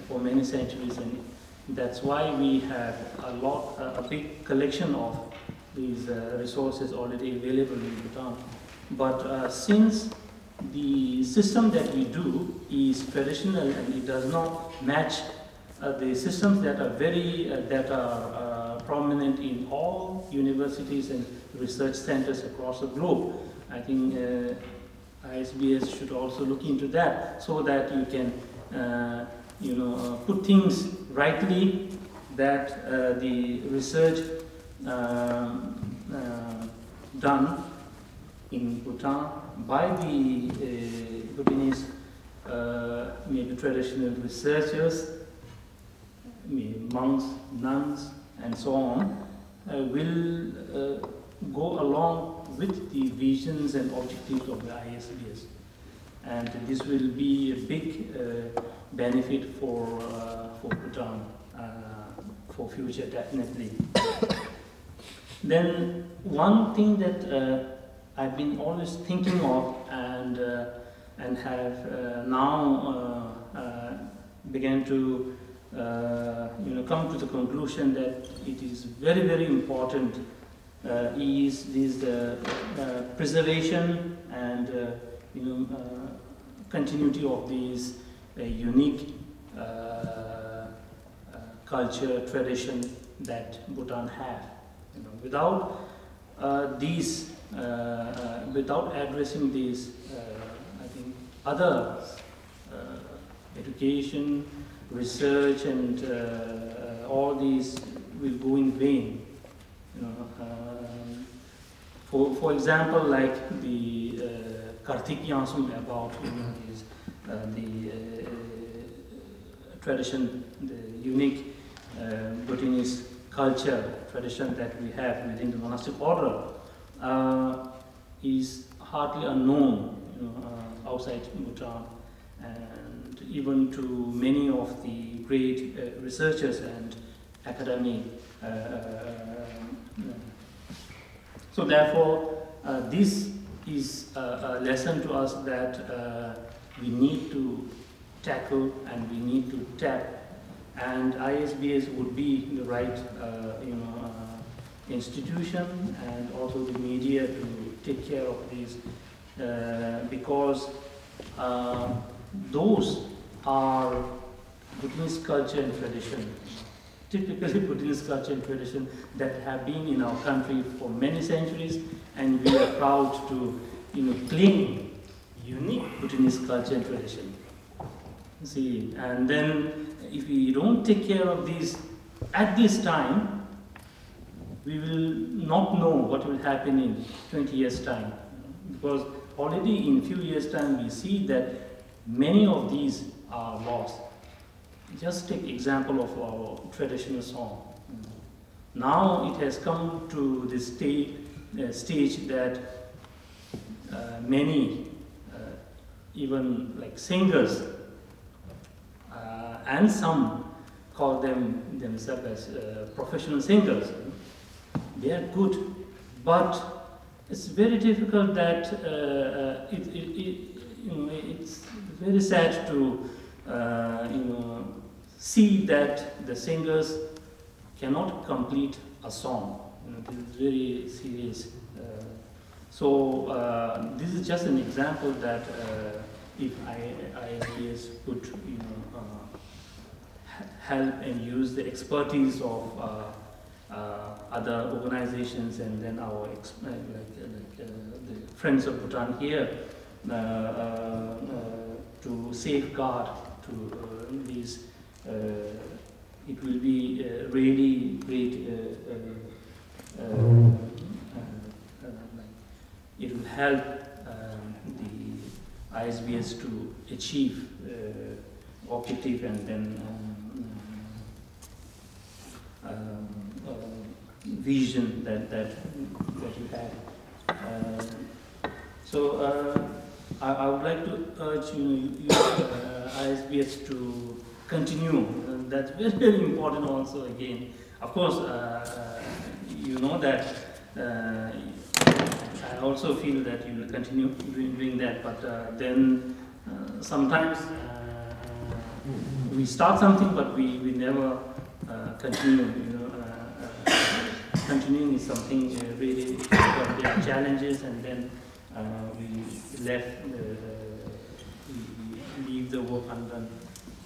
for many centuries, and that's why we have a big collection of these resources already available in Bhutan. But since the system that we do is traditional and it does not match the systems that are prominent in all universities and research centers across the globe, I think ISBS should also look into that, so that you can put things rightly, that the research done in Bhutan by the Bhutanese maybe traditional researchers, maybe monks, nuns, and so on, will go along with the visions and objectives of the ISBS. And this will be a big benefit for Bhutan for future, definitely. Then one thing that I've been always thinking of and have now began to come to the conclusion that it is very, very important is the preservation and continuity of these unique culture, tradition that Bhutan have. Without without addressing these, I think other education, research, and all these will go in vain. For example, like the Karthik Yansum about the tradition, the unique Bhutanese culture, tradition that we have within the monastic order is hardly unknown outside Bhutan, and even to many of the great researchers and academic. So therefore, this is a lesson to us that we need to tackle and we need to tap, and ISBS would be the right institution and also the media to take care of these, because those are Bhutanese culture and tradition, typically Bhutanese culture and tradition that have been in our country for many centuries, and we are proud to claim unique Bhutanese culture and tradition. See, and then if we don't take care of these at this time, we will not know what will happen in 20 years' time. Because already in few years' time we see that many of these are lost. Just take example of our traditional song. Now it has come to this stage that many, even like singers, and some call themselves as professional singers. They are good, but it's very difficult that it's very sad to see that the singers cannot complete a song. This is very serious. So this is just an example that if ISBS could help and use the expertise of other organizations and then our the Friends of Bhutan here to safeguard to these, it will be really great. It will help the ISBS to achieve objective and then vision that you had. I would like to urge ISBS to continue. That's very, very important also again. Of course, you know that I also feel that you will continue doing that, but then sometimes we start something, but we never continue. Continuing is something really difficult. There are challenges, and then we leave the work undone.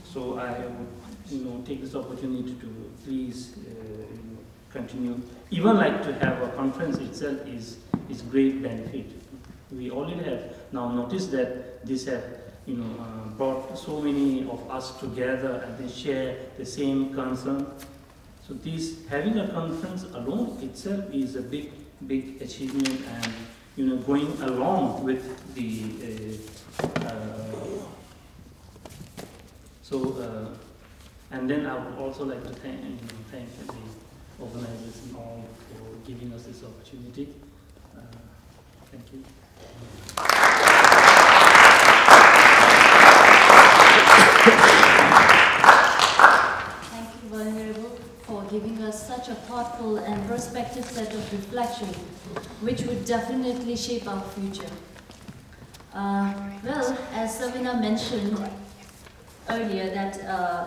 So I would, take this opportunity to please, continue. Even like to have a conference itself is great benefit. We already have now noticed that this have, brought so many of us together and they share the same concern. So this having a conference alone itself is a big achievement, and going along with the and then I would also like to thank the organizers and all for giving us this opportunity. Thank you. Thank you, Venerable, for giving us such a thoughtful and prospective set of reflection, which would definitely shape our future. Well, as Sabina mentioned earlier, that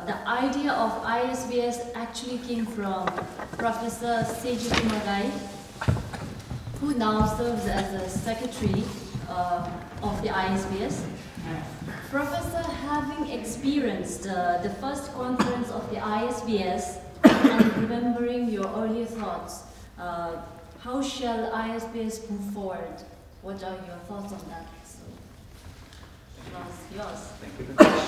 the idea of ISBS actually came from Professor Seiji Kumagai, who now serves as the secretary of the ISBS. Professor, having experienced the first conference of the ISBS and remembering your earlier thoughts, how shall ISBS move forward? What are your thoughts on that? So, yours. Thank you very much.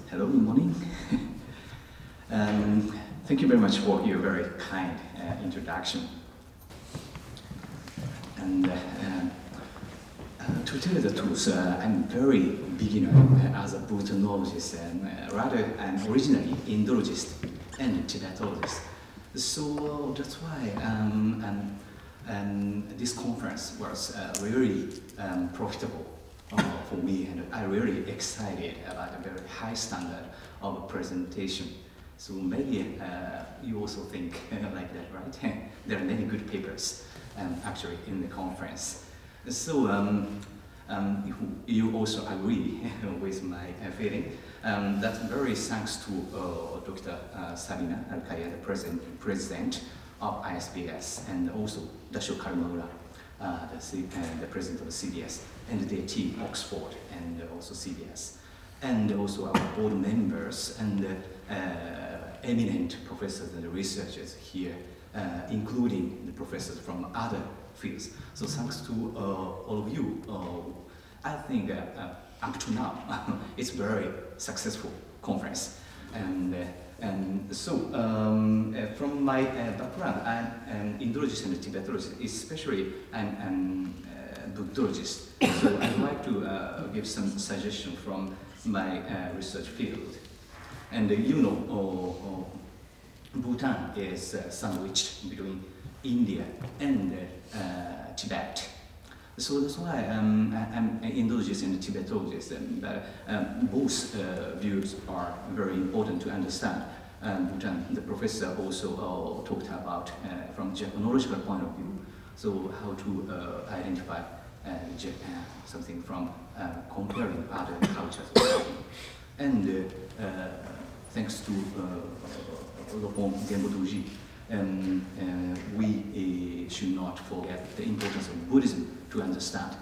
Hello, good morning. Thank you very much for your very kind introduction. And to tell you the truth, I'm very beginner as a Bhutanologist and rather I'm originally Indologist and Tibetologist. So that's why this conference was really profitable for me, and I'm really excited about a very high standard of presentation. So maybe you also think like that, right? There are many good papers actually in the conference. So you also agree with my feeling. That's very thanks to Dr. Sabina Alkire, the president of ISBS, and also Dasho Karma Ura, the president of the CBS, and their team, Oxford, and also CBS, and also our board members and eminent professors and researchers here, including the professors from other fields. So thanks to all of you, I think up to now, it's a very successful conference. And so, from my background, I'm an Indologist and a Tibetologist, especially I'm a Buddhologist. So I'd like to give some suggestion from my research field. And Bhutan is sandwiched between India and Tibet. So that's why I'm an Indologist and a Tibetologist, but both views are very important to understand. Bhutan, the professor also talked about from Japanological point of view, so how to identify Japan, something from comparing other cultures. And thanks to Ven Lopen Gembo Dorji, we should not forget the importance of Buddhism to understand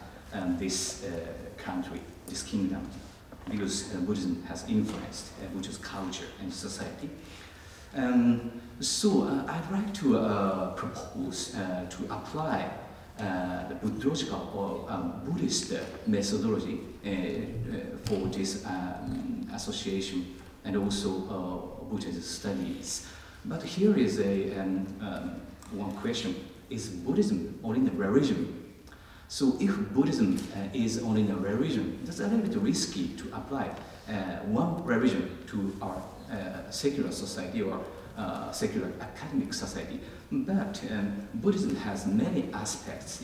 this country, this kingdom, because Buddhism has influenced Buddhist culture and society. I'd like to propose to apply the Buddhological or Buddhist methodology for this association and also Buddhist studies. But here is one question: is Buddhism only a religion? So if Buddhism is only a religion, that's a little bit risky to apply one religion to our secular society or secular academic society. But Buddhism has many aspects,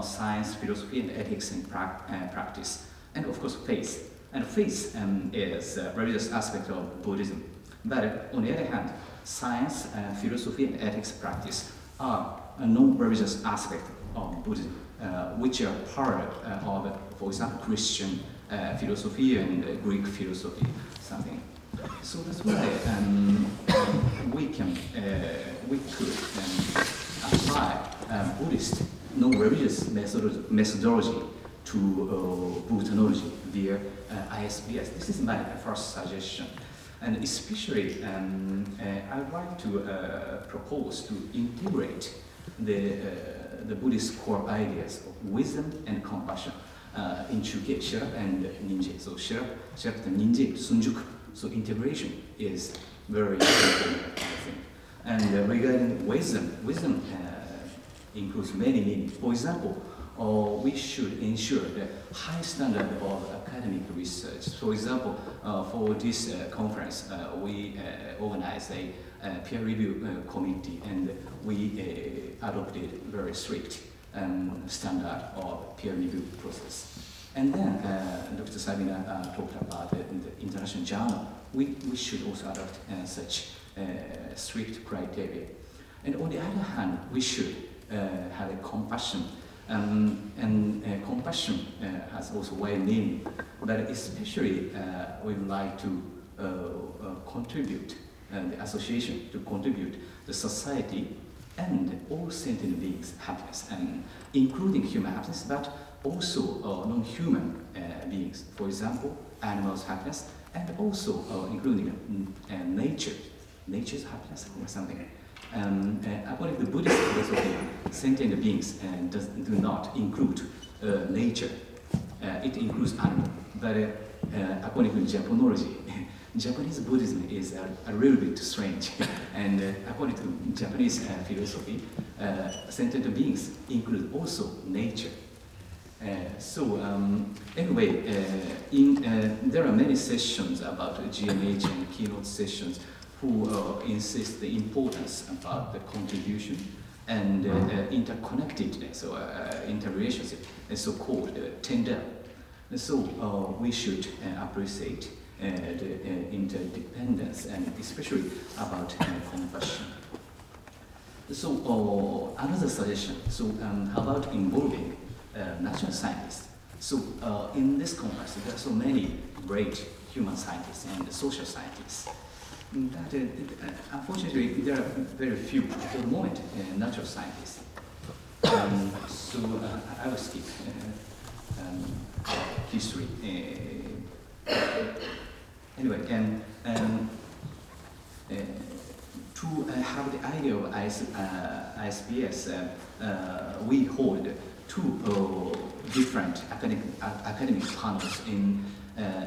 science, philosophy, and ethics and practice, and of course faith. And faith is a religious aspect of Buddhism. But on the other hand, science, philosophy, and ethics practice are a non-religious aspect of Buddhism, which are part of, for example, Christian philosophy and Greek philosophy, something. So that's why we could apply Buddhist non-religious methodology to Buddhology via ISBS. This is my first suggestion. And especially, I would like to propose to integrate the Buddhist core ideas of wisdom and compassion into Sherab and Ninja. So Sherab and Ninja, Sunjuk. So integration is very important, I think. And regarding wisdom includes many meanings. For example, we should ensure the high standard of academic research. For example, for this conference, we organized a peer review committee, and we adopted very strict standard of peer review process. And then Dr. Sabina talked about the international journal. We should also adopt such strict criteria. And on the other hand, we should have a compassion. Compassion has also wide meaning, but especially we would like to contribute the association to contribute the society and all sentient beings' happiness, and including human happiness, but also non-human beings. For example, animals' happiness, and also including nature's happiness or something. According to the Buddhist philosophy, sentient beings do not include nature. It includes animal. But according to Japanology, Japanese Buddhism is a little bit strange. And according to Japanese philosophy, sentient beings include also nature. Anyway, there are many sessions about GMH and keynote sessions who insist the importance about the contribution and interconnectedness or interrelationship, so-called tender. So we should appreciate the interdependence, and especially about compassion. So another suggestion, how about involving natural scientists? So in this conference, there are so many great human scientists and social scientists. But unfortunately, there are very few for the moment natural scientists. I will skip history. Anyway, to have the idea of ISBS, we hold two different academic panels in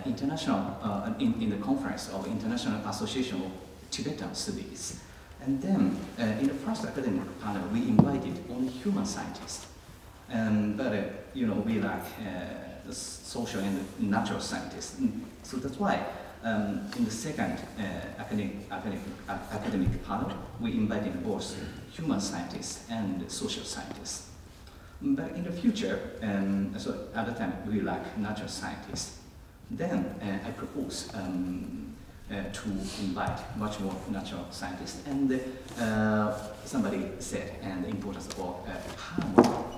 international in the conference of International Association of Tibetan Studies. And then in the first academic panel, we invited only human scientists. But we lack the social and natural scientists. So that's why in the second academic panel, we invited both human scientists and social scientists. But in the future, so at the time we lack natural scientists. Then I propose to invite much more natural scientists. And somebody said, and the importance of harmony.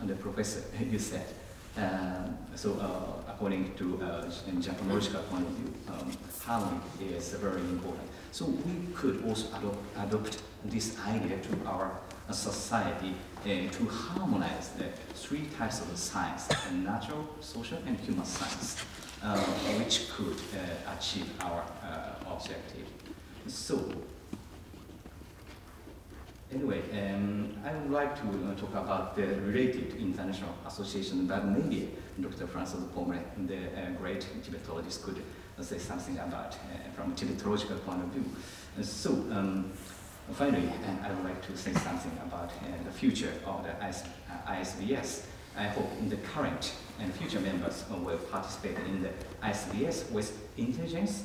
And the professor, you said. According to Japanological point of view, harmony is very important. So we could also adopt this idea to our society to harmonize the three types of science: natural, social, and human science, which could achieve our objective. So, anyway, I would like to talk about the related international association, but maybe Dr. Francoise Pommeret, the great Tibetologist, could say something about from Tibetological point of view. So, finally, I would like to say something about the future of the ISBS. I hope the current and future members will participate in the ISBS with intelligence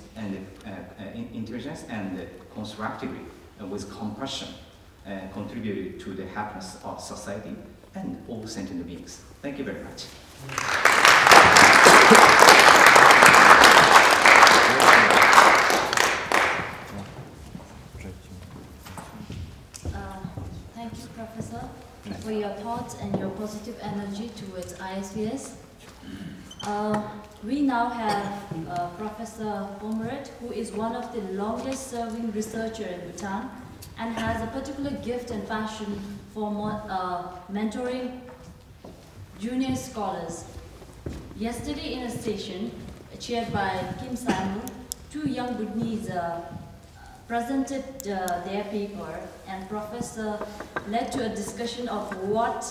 and constructively, with compassion, contribute to the happiness of society and all sentient beings. Thank you very much. Thank you, Professor, for your thoughts and your positive energy towards ISBS. We now have Professor Pommeret, who is one of the longest serving researchers in Bhutan and has a particular gift and passion for mentoring junior scholars. Yesterday in a session chaired by Kim Samu, two young Bhutanese presented their paper, and Professor led to a discussion of what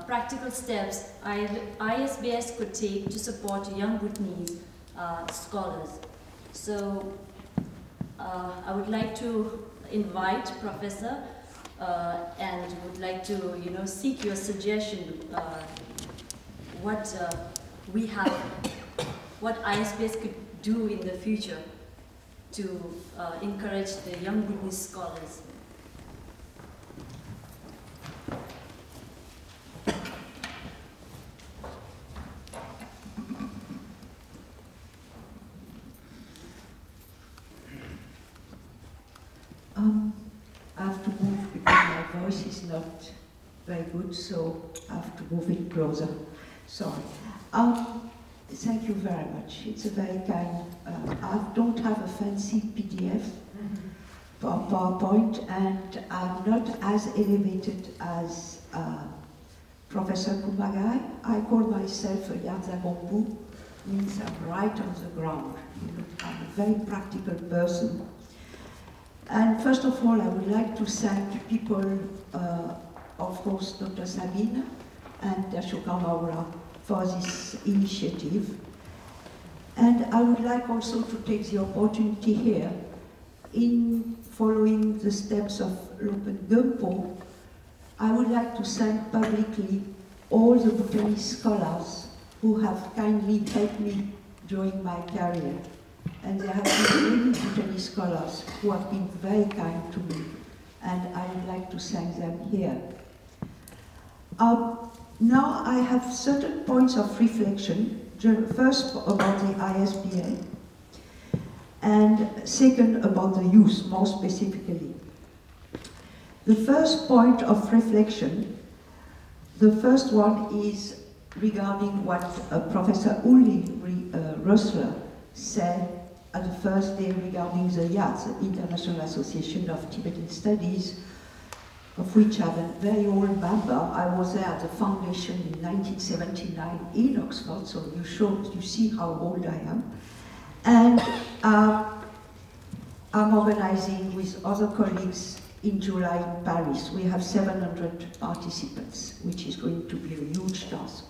practical steps ISBS could take to support young Bhutanese scholars. So I would like to invite Professor and would like to seek your suggestion what we have, what ISBS could do in the future to encourage the young Bhutanese scholars. I have to move because my voice is not very good, so I have to move it closer. Sorry. Thank you very much. It's a very kind. I don't have a fancy PDF for PowerPoint, and I'm not as elevated as Professor Kumagai. I call myself a Yarzagombu, means I'm right on the ground. I'm a very practical person. And first of all, I would like to thank people, of course, Dr. Sabina and Dasho Karma Ura for this initiative. And I would like also to take the opportunity here, in following the steps of Lopen Gembo, I would like to thank publicly all the Bhutanese scholars who have kindly helped me during my career. And there have been many Bhutanese scholars who have been very kind to me, and I would like to thank them here. Now I have certain points of reflection, first about the ISBA, and second about the youth, more specifically. The first point of reflection, the first one is regarding what Professor Uli Rössler said at the first day regarding the IATS, the International Association of Tibetan Studies, of which I'm a very old member. I was there at the foundation in 1979 in Oxford, so you see how old I am. And I'm organizing with other colleagues in July in Paris. We have 700 participants, which is going to be a huge task.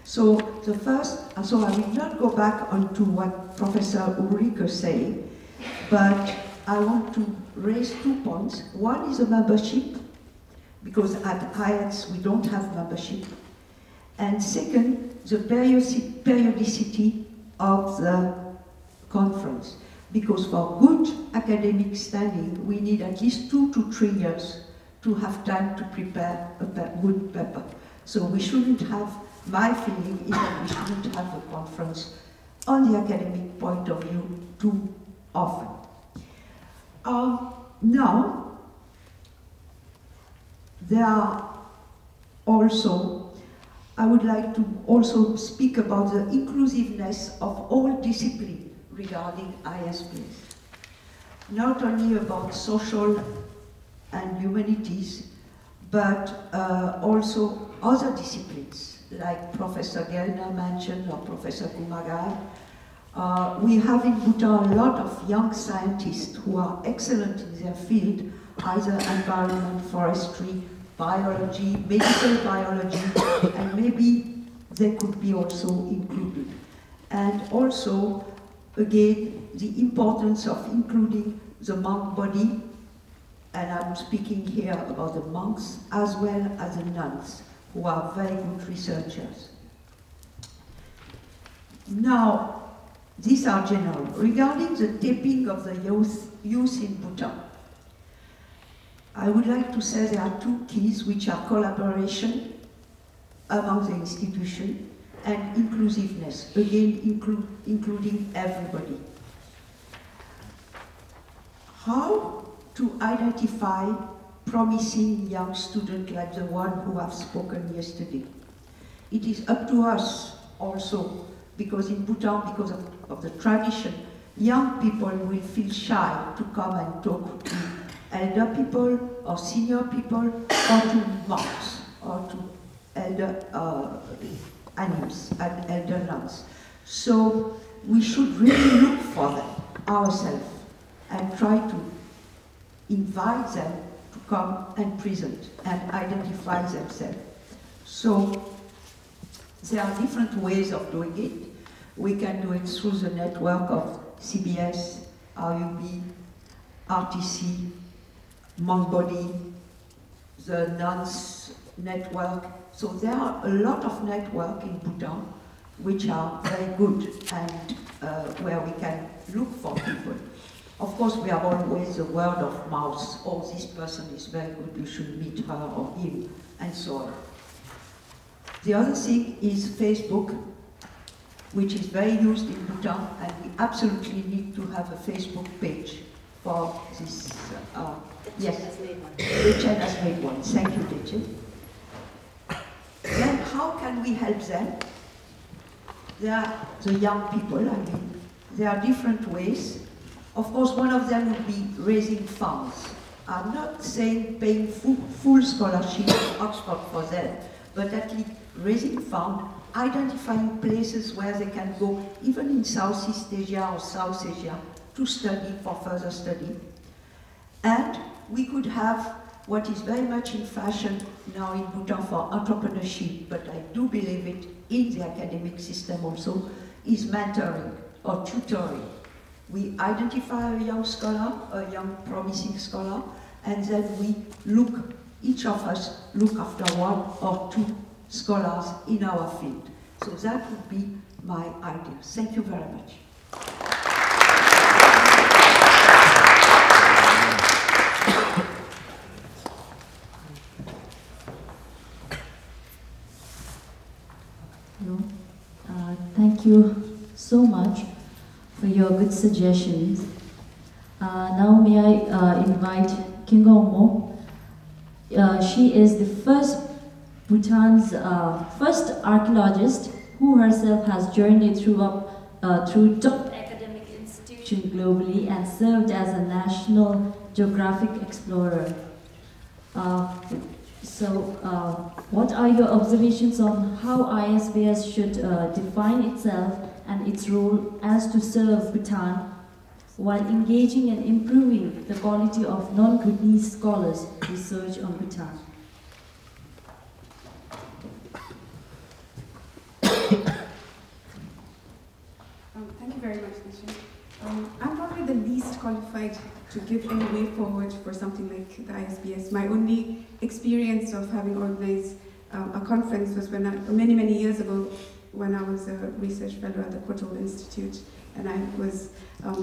So I will not go back onto what Professor Ulrike said, but I want to raise 2 points. One is the membership, because at IATS we don't have membership. And second, the periodicity of the conference. Because for good academic standing, we need at least 2 to 3 years to have time to prepare a good paper. So we shouldn't have, my feeling is that we shouldn't have a conference on the academic point of view too often. Now, there are also, I would like to also speak about the inclusiveness of all disciplines regarding ISBS. Not only about social and humanities, but also other disciplines, like Professor Gellner mentioned, or Professor Kumagai. We have in Bhutan a lot of young scientists who are excellent in their field, either environment, forestry, biology, medical biology, and maybe they could be also included. And also, again, the importance of including the monk body, and I'm speaking here about the monks as well as the nuns, who are very good researchers. Now, these are general. Regarding the taping of the youth in Bhutan, I would like to say there are two keys, which are collaboration among the institution and inclusiveness, again including everybody. How to identify promising young students like the one who have spoken yesterday? It is up to us also, because in Bhutan, because of the tradition, young people will feel shy to come and talk to elder people or senior people or to monks or to elder animals and elder nuns. So we should really look for them ourselves and try to invite them to come and present and identify themselves. So there are different ways of doing it. We can do it through the network of CBS, RUB, RTC, Monk Body, the nuns network. So there are a lot of networks in Bhutan which are very good and where we can look for people. Of course, we have always the word of mouth. Oh, this person is very good, you should meet her or him, and so on. The other thing is Facebook, which is very used in Bhutan, and we absolutely need to have a Facebook page for this. Yes, Richard has made one. Thank you, Richard. Then how can we help them? There are the young people, I mean, there are different ways. Of course, one of them would be raising funds. I'm not saying paying full scholarship at Oxford for them, but at least raising funds, identifying places where they can go, even in Southeast Asia or South Asia, to study, for further study. And we could have what is very much in fashion now in Bhutan for entrepreneurship, but I do believe it in the academic system also, is mentoring or tutoring. We identify a young scholar, a young promising scholar, and then we look, each of us look after one or two scholars in our field. So that would be my idea. Thank you very much. Hello. Thank you so much for your good suggestions. Now may I invite Wangmo. She is the first Bhutan's first archaeologist who herself has journeyed through top academic institutions globally and served as a national geographic explorer. What are your observations on how ISBS should define itself and its role as to serve Bhutan while engaging and improving the quality of non-Bhutanese scholars' research on Bhutan? Thank you very much, Nisha. I'm probably the least qualified to give any way forward for something like the ISBS. My only experience of having organized a conference was when many years ago when I was a research fellow at the Kotal Institute, and I was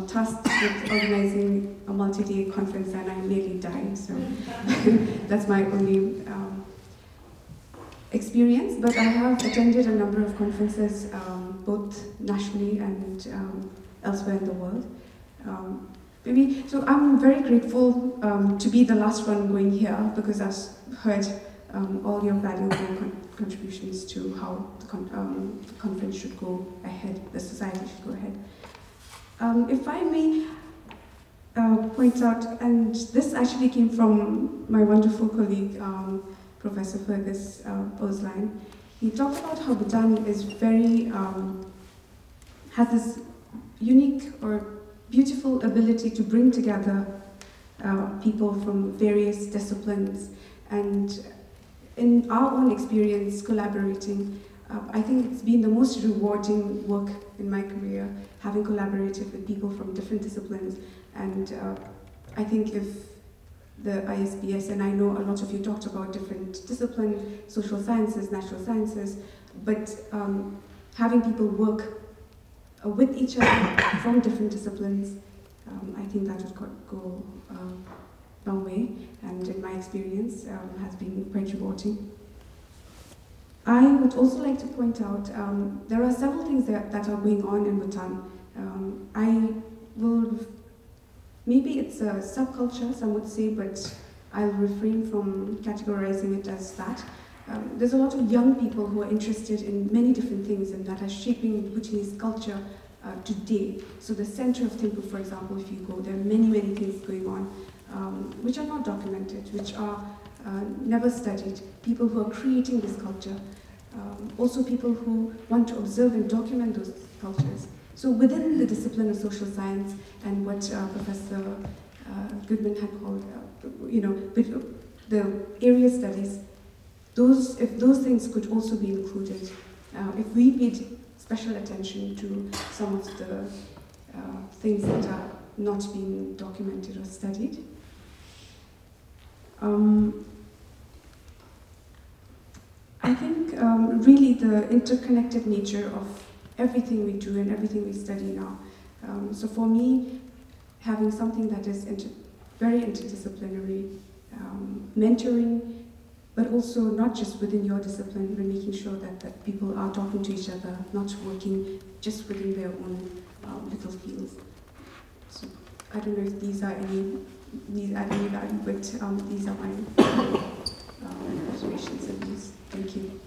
tasked with organizing a multi-day conference, and I nearly died, so that's my only experience. But I have attended a number of conferences, both nationally and elsewhere in the world. So I'm very grateful to be the last one going here, because I've heard all your valuable contributions to how the conference should go ahead, the society should go ahead. If I may point out, and this actually came from my wonderful colleague, Professor Fergus Osline. He talked about how Bhutan is very, has this unique or beautiful ability to bring together people from various disciplines, and in our own experience collaborating, I think it's been the most rewarding work in my career, having collaborated with people from different disciplines. And I think if the ISBS, and I know a lot of you talked about different disciplines, social sciences, natural sciences, but having people work with each other from different disciplines, I think that would go a long way, and in my experience has been quite rewarding. I would also like to point out there are several things that are going on in Bhutan. Maybe it's a subculture, some would say, but I'll refrain from categorizing it as that. There's a lot of young people who are interested in many different things and that are shaping Bhutanese culture today. So the center of Thimphu, for example, if you go, there are many, many things going on which are not documented, which are never studied. People who are creating this culture, also people who want to observe and document those cultures. So within the discipline of social science and what Professor Goodman had called, the area studies, if those things could also be included, if we paid special attention to some of the things that are not being documented or studied. I think really the interconnected nature of everything we do and everything we study now. So for me, having something that is very interdisciplinary, mentoring, but also not just within your discipline, but making sure that people are talking to each other, not working just within their own little fields. So I don't know if these add any value, but these are my observations and views. Thank you.